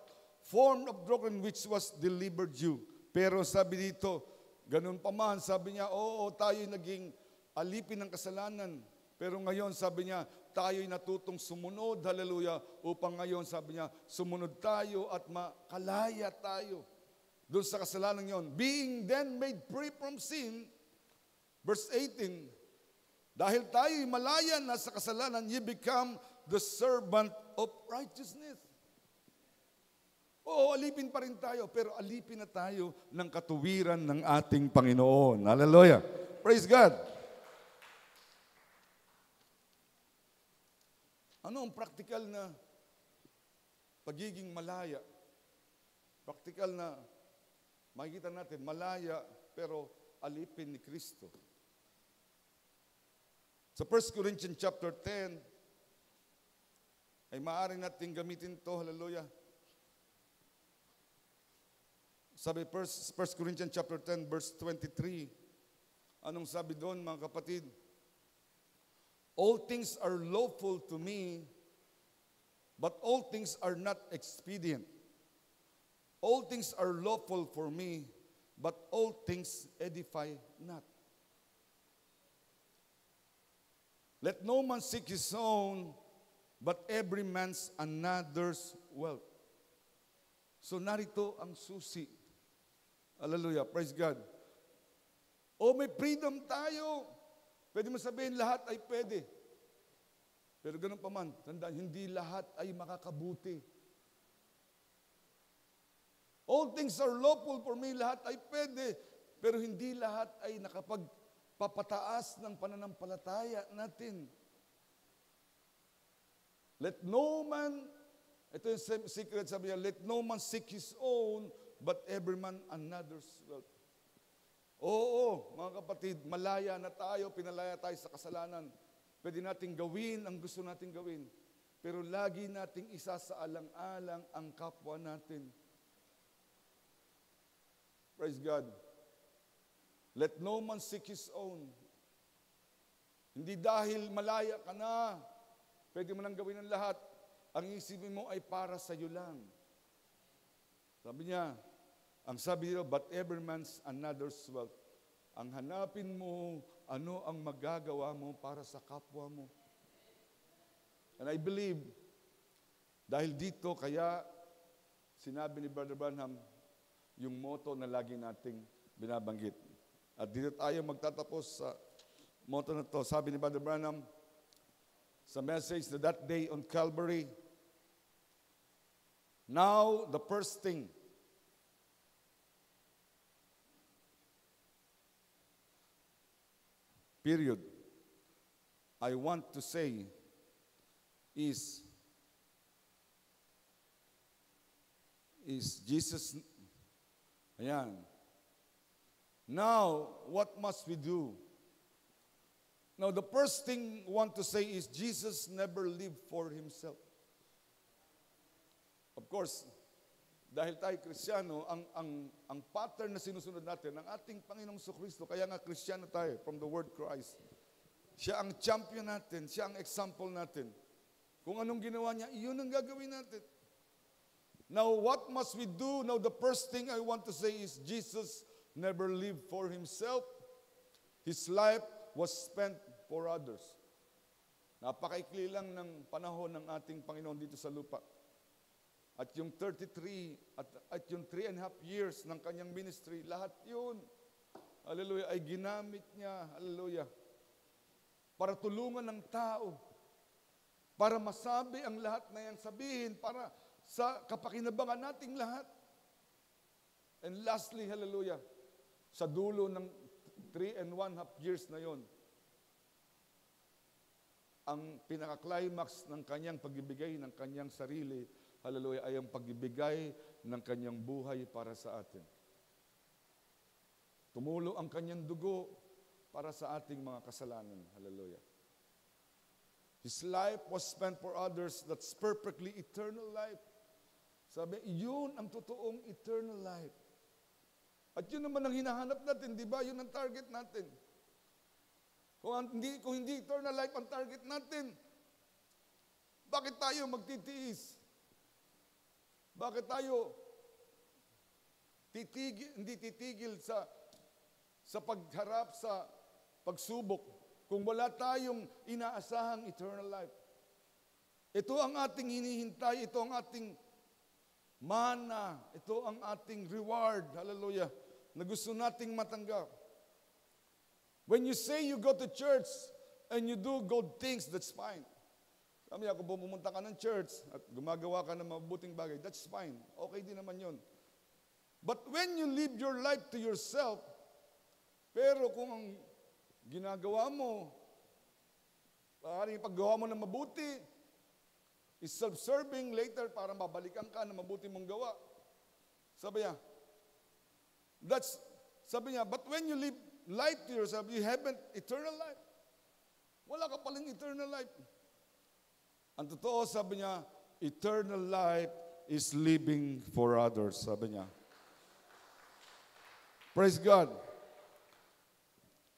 form of doctrine which was delivered you. Pero sabi dito, ganun pa man, sabi niya, oo, tayo'y naging alipin ng kasalanan. Pero ngayon, sabi niya, tayo'y natutong sumunod, hallelujah, upang ngayon, sabi niya, sumunod tayo at makalaya tayo doon sa kasalanan yon. Being then made free from sin, verse 18, dahil tayo'y malaya na sa kasalanan, ye become the servant of righteousness. Oo, alipin pa rin tayo, pero alipin na tayo ng katuwiran ng ating Panginoon. Hallelujah. Praise God. Ano ang practical na pagiging malaya? Practical na makikita natin, malaya pero alipin ni Kristo. Sa 1 Corinthians chapter 10, ay maaari natin gamitin to, hallelujah. Sabi 1 Corinthians chapter 10 verse 23, anong sabi doon mga kapatid? All things are lawful to me, but all things are not expedient. All things are lawful for me, but all things edify not. Let no man seek his own, but every man's another's wealth. So narito ang susi. Hallelujah, praise God. O may freedom tayo. Pwede mo sabihin lahat ay pwede. Pero ganun pa man, tandaan, hindi lahat ay makakabuti. All things are lawful for me, lahat ay pwede. Pero hindi lahat ay nakapagpapataas ng pananampalataya natin. Let no man, ito yung secret, sabi niya, let no man seek his own, but every man another's wealth. Oo, mga kapatid, malaya na tayo, pinalaya tayo sa kasalanan. Pwede nating gawin ang gusto nating gawin. Pero lagi nating isa sa alang-alang ang kapwa natin. Praise God. Let no man seek his own. Hindi dahil malaya ka na, pwede mo nang gawin ang lahat. Ang isipin mo ay para sa iyo lang. Sabi niya, ang sabi niyo, but every man's another's wealth. Ang hanapin mo, ano ang magagawa mo para sa kapwa mo. And I believe, dahil dito, kaya sinabi ni Brother Branham, yung motto na lagi nating binabanggit. At dito tayo magtatapos sa motto na to. Sabi ni Brother Branham, sa message na that day on Calvary, now the first thing, period, I want to say is Jesus, ayan. Now, what must we do? Now, the first thing I want to say is Jesus never lived for himself. Of course, dahil tayo Kristiyano, ang pattern na sinusunod natin, ang ating Panginoong Kristo, kaya nga Kristiyano tayo, from the word Christ. Siya ang champion natin, siya ang example natin. Kung anong ginawa niya, iyon ang gagawin natin. Now, what must we do? Now, the first thing I want to say is Jesus never lived for himself. His life was spent for others. Napakaikli lang ng panahon ng ating Panginoon dito sa lupa. At yung 33 at yung 3.5 years ng kanyang ministry, lahat yun, hallelujah, ay ginamit niya, hallelujah, para tulungan ng tao, para masabi ang lahat na yan sabihin, para sa kapakinabangan nating lahat. And lastly, hallelujah, sa dulo ng 3.5 years na yon, ang pinaka-climax ng kanyang pagbibigay ng kanyang sarili, hallelujah, ay ang pagbibigay ng kanyang buhay para sa atin. Tumulo ang kanyang dugo para sa ating mga kasalanan. Hallelujah. His life was spent for others. That's perfectly eternal life. Sabi, yun ang totoong eternal life. At yun naman ang hinahanap natin, di ba? Yun ang target natin. Kung hindi eternal life ang target natin, bakit tayo magtitiis? Bakit tayo hindi titigil sa pagharap sa pagsubok kung wala tayong inaasahang eternal life? Ito ang ating hinihintay, ito ang ating mana, ito ang ating reward, hallelujah, na gusto nating matanggap. When you say you go to church and you do good things, that's fine. Kami, kung pumunta ka ng church at gumagawa ka ng mabuting bagay, that's fine. Okay din naman yun. But when you live your life to yourself, pero kung ang ginagawa mo, maaaring paggawa mo ng mabuti, is self-serving later para mabalikan ka na mabuti mong gawa. Sabi niya, but when you live life to yourself, you haven't eternal life. Wala ka palang eternal life. Ang totoo, sabi niya, eternal life is living for others, sabi niya. Praise God.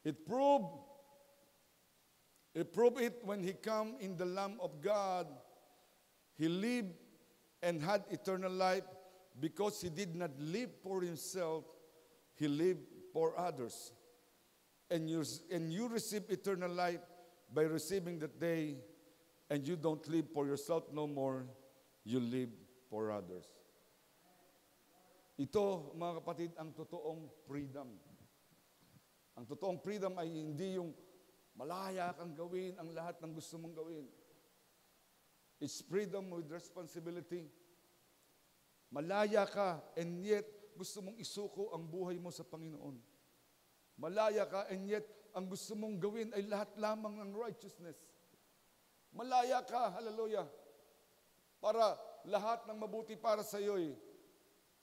It proved it when he come in the Lamb of God. He lived and had eternal life because he did not live for himself. He lived for others. And you receive eternal life by receiving that day, and you don't live for yourself no more, you live for others. Ito, mga kapatid, ang totoong freedom. Ang totoong freedom ay hindi yung malaya kang gawin ang lahat ng gusto mong gawin. It's freedom with responsibility. Malaya ka, and yet gusto mong isuko ang buhay mo sa Panginoon. Malaya ka, and yet ang gusto mong gawin ay lahat lamang ng righteousness. Malaya ka, hallelujah, para lahat ng mabuti para sa iyo'y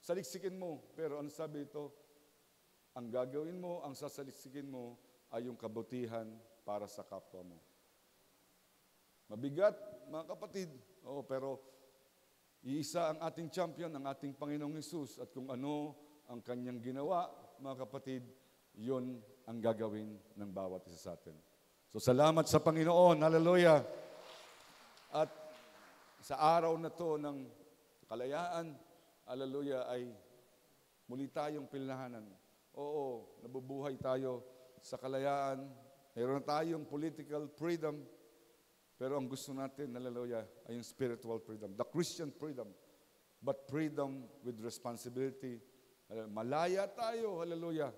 saliksikin mo. Pero ang sabi ito, ang gagawin mo, ang sasaliksikin mo, ay yung kabutihan para sa kapwa mo. Mabigat, mga kapatid, pero iisa ang ating champion, ang ating Panginoong Hesus, at kung ano ang kanyang ginawa, mga kapatid, yun ang gagawin ng bawat isa sa atin. So salamat sa Panginoon, hallelujah. At sa araw na to ng kalayaan, hallelujah, ay muli tayong pilnahanan. Oo, nabubuhay tayo sa kalayaan. Meron tayong political freedom. Pero ang gusto natin, hallelujah, ay yung spiritual freedom. The Christian freedom. But freedom with responsibility. Malaya tayo, hallelujah.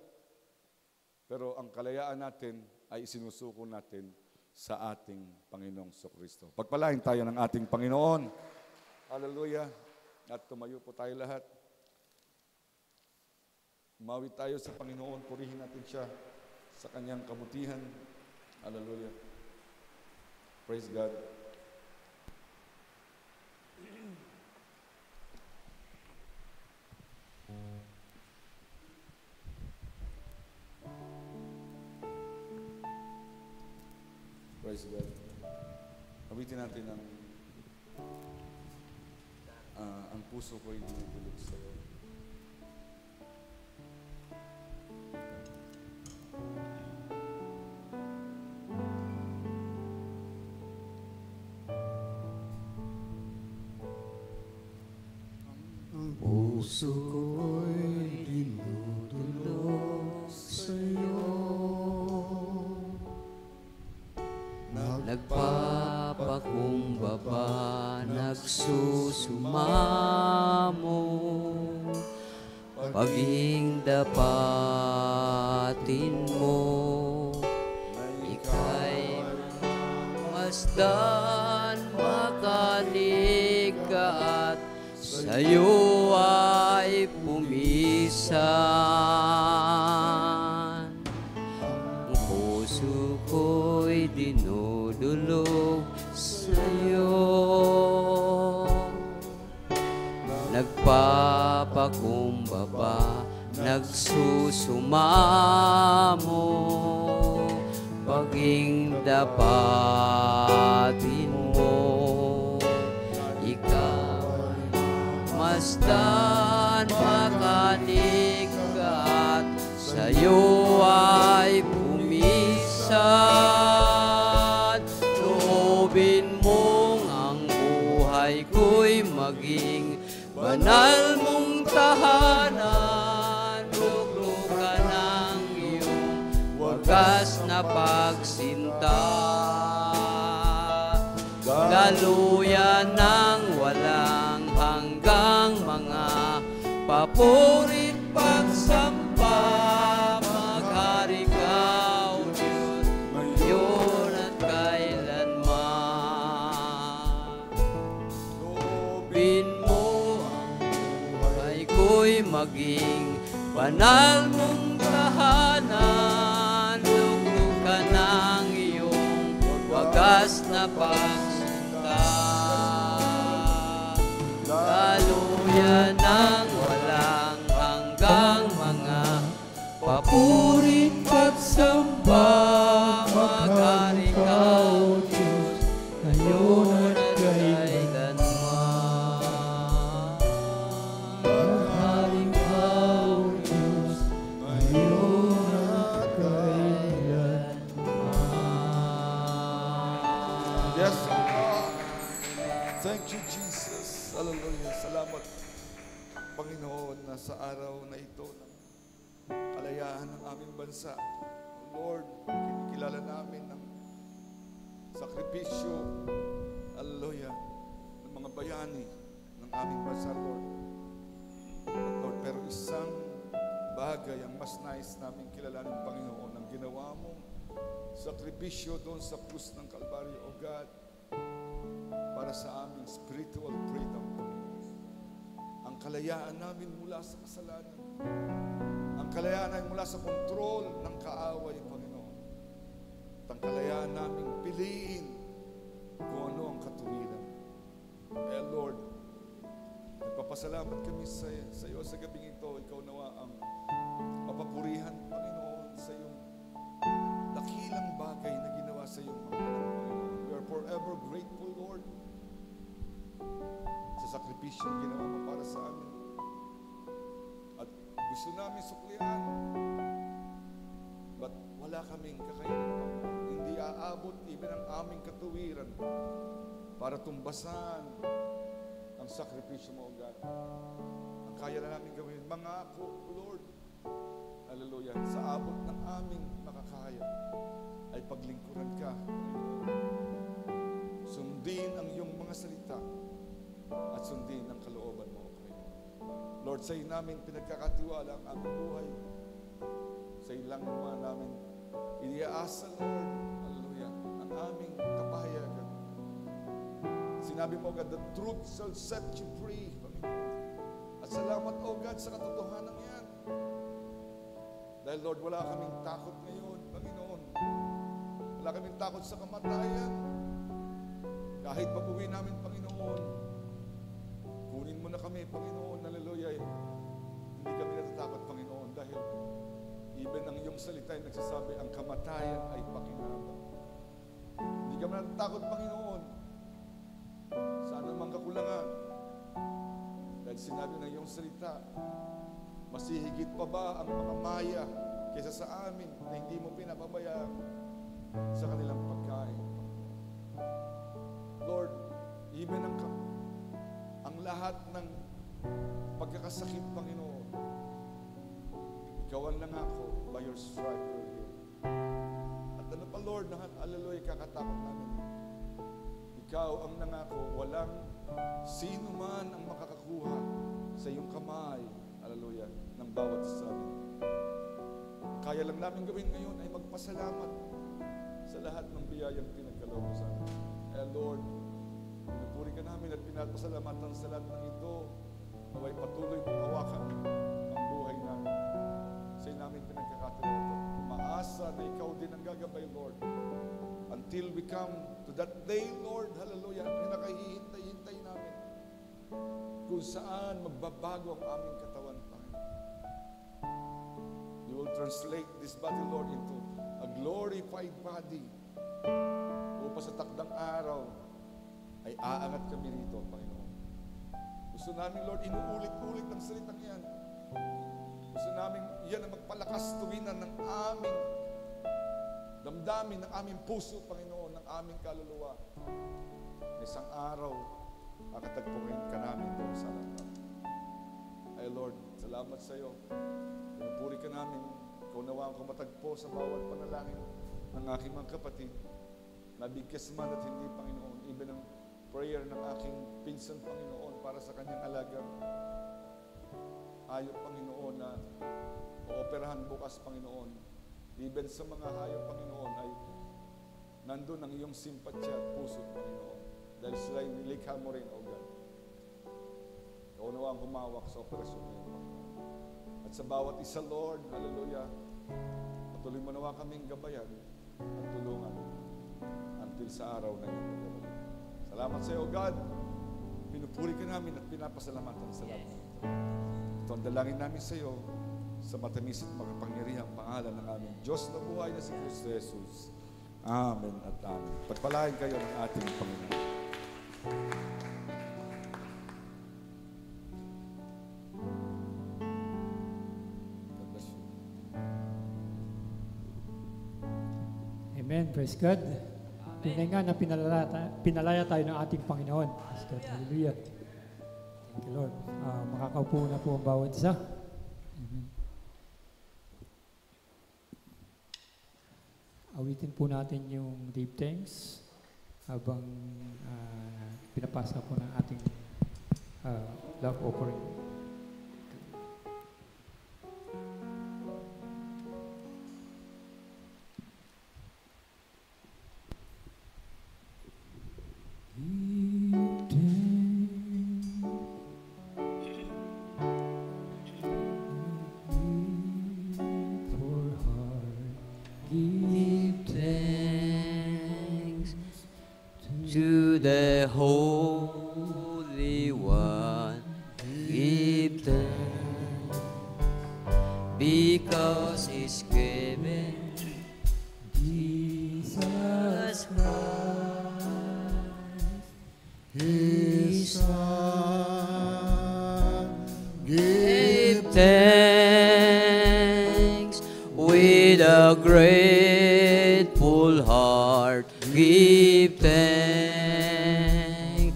Pero ang kalayaan natin ay isinusuko natin sa ating Panginoong Kristo. Pagpalain tayo ng ating Panginoon. Hallelujah. At tumayo po tayo lahat. Umawit tayo sa Panginoon. Purihin natin siya sa kanyang kabutihan. Hallelujah. Praise God. Praise God. Awitin natin ang puso ko'y dinudulog sa iyo. Puso ko'y dinudulog sa'yo. Nagpapakumbaba, nagsusumamo, paging dapatin mo, ika'y masdan, makalig ka at sa'yo ay pumisan. Ang puso ko'y dinudulog sa'yo. Nagpapakumbaba, nagsusumamo, paging dapatin mo, masdan, makanig at sa'yo ay pumisan. Loobin mong ang buhay ko'y maging banal mong tahanan. Luglukan ang iyong wagas na pagsinta. Daluyan ng walang hanggang mga papurit pagsamba. Maghari ka, O Diyos, ngayon at kailanman. Loobin mo ang buhay ko'y maging banal mong tahanan. Luglukan ang iyong wagas na pagsinta. daluyan ng walang hanggang mga papurit pagsamba. Maghari ka, O Diyos, ngayon at kailanman. Maghari ka, O Diyos, ngayon at kailanman. Yes, O God. Thank you, Jesus. Hallelujah. Salamat, Panginoon, na sa araw na ito ng kalayaan ng aming bansa. Lord, kinikilala namin ng sakripisyo, hallelujah, ng mga bayani ng aming bansa, Lord. Lord, pero isang bagay ang mas nais namin kilalanin, Panginoon, ang ginawa mong sakripisyo doon sa krus ng Kalbaryo, O God, para sa aming spiritual freedom, Panginoon. Ang kalayaan namin mula sa kasalanan. Ang kalayaan namin mula sa kontrol ng kaaway, Panginoon. At ang kalayaan namin piliin kung ano ang katuwiran. Eh, Lord, nagpapasalamat kami sa iyo sa gabing ito. Ikaw nawa ang mapapurihan, Panginoon, sa iyong dakilang bagay na ginawa sa iyong mga anak, Panginoon. We are forever grateful, Lord, sa sakripisyong ginawa mo para sa amin. At gusto namin suklian, but wala kaming kakayanan, Panginoon. Hindi aabot even ang aming katuwiran para tumbasan ang sakripisyo mo, O God. Ang kaya na namin gawin, mangako, Lord, hallelujah, sa abot ng aming makakaya ay paglingkuran ka, Panginoon. Sundin ang iyong mga salita at sundin ang kalooban mo, Panginoon. Lord, sa iyo namin pinagkakatiwala ang aming buhay. Sa iyo lang naman namin iniaasa, Lord, hallelujah, ang aming kapahayagan. Sinabi mo, God, the truth shall set you free, Panginoon. At salamat, O God, sa katotohanan yan. Dahil, Lord, wala kaming takot ngayon, Panginoon. Wala kaming takot sa kamatayan. Kahit pag-uwi namin, Panginoon, kunin mo na kami, Panginoon, hallelujah. Hindi kami natatakot, Panginoon, dahil even ang iyong salita ay nagsasabi, ang kamatayan ay pakinabang. Hindi kami natatakot, Panginoon, sa anumang kakulangan. Dahil sinabi ng iyong salita, masihigit pa ba ang mga maya kaysa sa amin na hindi mo pinapabayaan sa kanilang pagkain? Lord, even ang lahat ng pagkakasakit, Panginoon, ikaw ang nangako, by your stripe you're healed. At ano pa, Lord, na hallelujah, kakatakot namin. Ikaw ang nangako, walang sino man ang makakakuha sa iyong kamay, hallelujah, ng bawat isa sa amin. Kaya lang namin gawin ngayon ay magpasalamat sa lahat ng biyayang pinagkaloob mo sa amin. Lord, pinupuri ka namin at pinapasalamatan sa lahat ng ito. Naway patuloy mong hawakan ang buhay namin. Sa namin pinagkakatiwala ito. Maasa na ikaw din ang gagabay, Lord. Until we come to that day, Lord, hallelujah, na nakahihintay-hintay namin kung saan magbabago ang aming katawan, Panginoon. You will translate this body, Lord, into a glorified body. Upang sa takdang araw ay aangat kami rito, Panginoon. Gusto namin, Lord, inuulit-ulit ang salitang yan. Gusto namin yan ang magpalakas tuwinan ng aming damdamin, ng aming puso, Panginoon, ng aming kaluluwa. Isang araw, makatagpuin ka namin doon sa langit. Ay, Lord, salamat sa iyo. Pinupuri ka namin. Ikaw nawa ang kumatagpo sa bawat panalangin ng aking mga kapatid. Nabigkas man at hindi, Panginoon. Even ang prayer ng aking pinsan, Panginoon, para sa kanyang alagang hayop, Panginoon, na ooperahan bukas, Panginoon. Even sa mga hayop, Panginoon, ay nandun ang iyong simpatya at puso, Panginoon. Dahil sila ay nilikha mo rin, O God. Ikaw nawa ang humawak sa operasyon ngayon, Panginoon. At sa bawat isa, Lord, hallelujah, patuloy mo nawa kaming gabayan at tulungan until sa araw na iyong pagkabalik. Salamat sa iyo, God. Pinupuri ka namin at pinapasalamatan sa lahat. Ito ang dalangin namin sa iyo sa matamis at makapangyarihang pangalan ng aming Diyos na buhay na si Kristo Jesus. Amen at amen. Pagpalain kayo ng ating Panginoon. God bless you. Amen. Praise God. Tunay nga na pinalaya tayo ng ating Panginoon. Praise God. Hallelujah. Thank you, Lord. Makakaupo na po ang bawat isa. Amen. Awitin po natin yung deep thanks habang pinapasa po ng ating love offering. Give thanks to the Holy One. Give thanks because He's given Jesus Christ, His Son. Give thanks with a grateful heart. Give thanks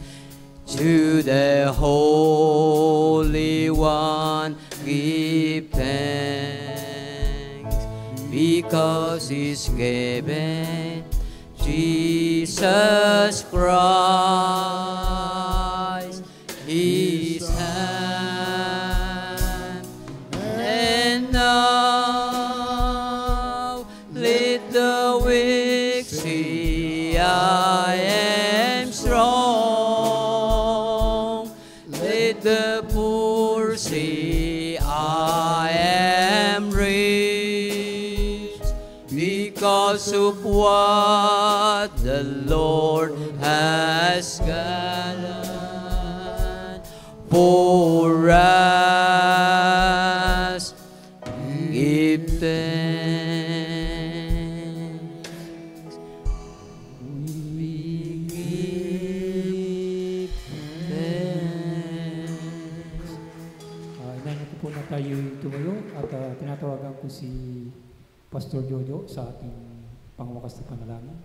to the Holy One. Give thanks because He's given Jesus Christ, His hand. And now let the weak see I am strong. Let the poor see I am rich, because of what the Lord has done for us. Give thanks. We give thanks. Inahin ko po na tayo tumayo at tinatawagan ko si Pastor Jojo sa ating pangwakas na panalangin.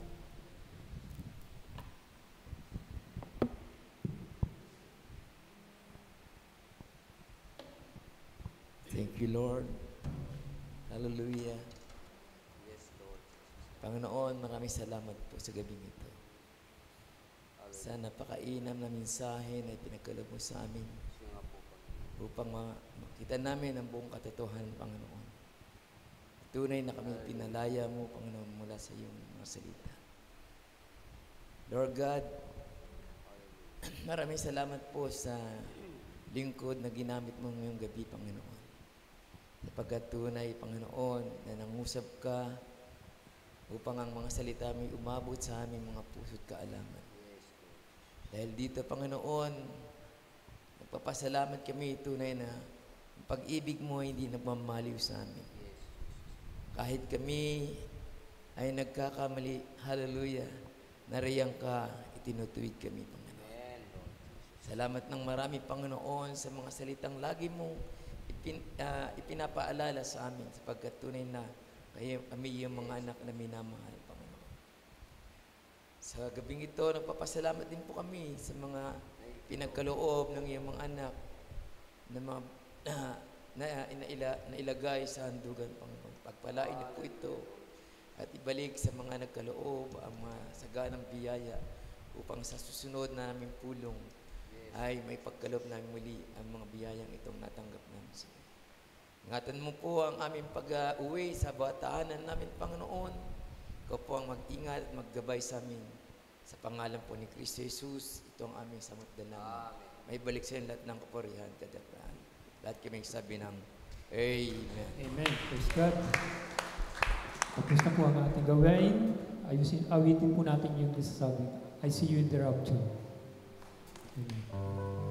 Thank you, Lord. Hallelujah. Yes, Lord. Panginoon, maraming salamat po sa gabing ito. Sa napakainam na mensahe na ipinagkaloob mo sa amin upang makita namin ang buong katotohanan, Panginoon. Tunay na kami pinalaya mo, Panginoon, mula sa iyong mga salita. Lord God, maraming salamat po sa lingkod na ginamit mo ngayong gabi, Panginoon. Sapagkat tunay, Panginoon, na nangusap ka upang ang mga salita may umabot sa aming mga puso't kaalaman. Dahil dito, Panginoon, nagpapasalamat kami tunay na ang pag-ibig mo ay hindi nagmamaliw sa amin. Kahit kami ay nagkakamali, hallelujah, nariyang ka, itinutuwid kami, Panginoon. Salamat ng marami, Panginoon, sa mga salitang lagi mong ipinapaalala sa amin, sapagkat tunay na kami yung mga anak na minamahal, Panginoon. Sa gabing ito, nagpapasalamat din po kami sa mga pinagkaloob ng iyong mga anak na ilagay sa handugan, Panginoon. Pagpalain niyo po ito at ibalik sa mga nagkaloob ang mga saganang biyaya upang sa susunod na aming pulong ay may pagkaloob namin muli ang mga biyayang itong natanggap namin sa iyo. Ingatan mo po ang aming pag-uwi sa batahanan namin, Panginoon. Ikaw po ang mag-ingat at maggabay sa amin. Sa pangalan po ni Kristo Jesus, ito ang aming samot dalangin. May balik sa iyo lahat ng kapurihan, kadapahan. Lahat kami sabi ng Amen. Amen. Praise God. Tapos na po ang ating gawain. Awitin po natin yung nasasabi. I see you in the rapture. Amen.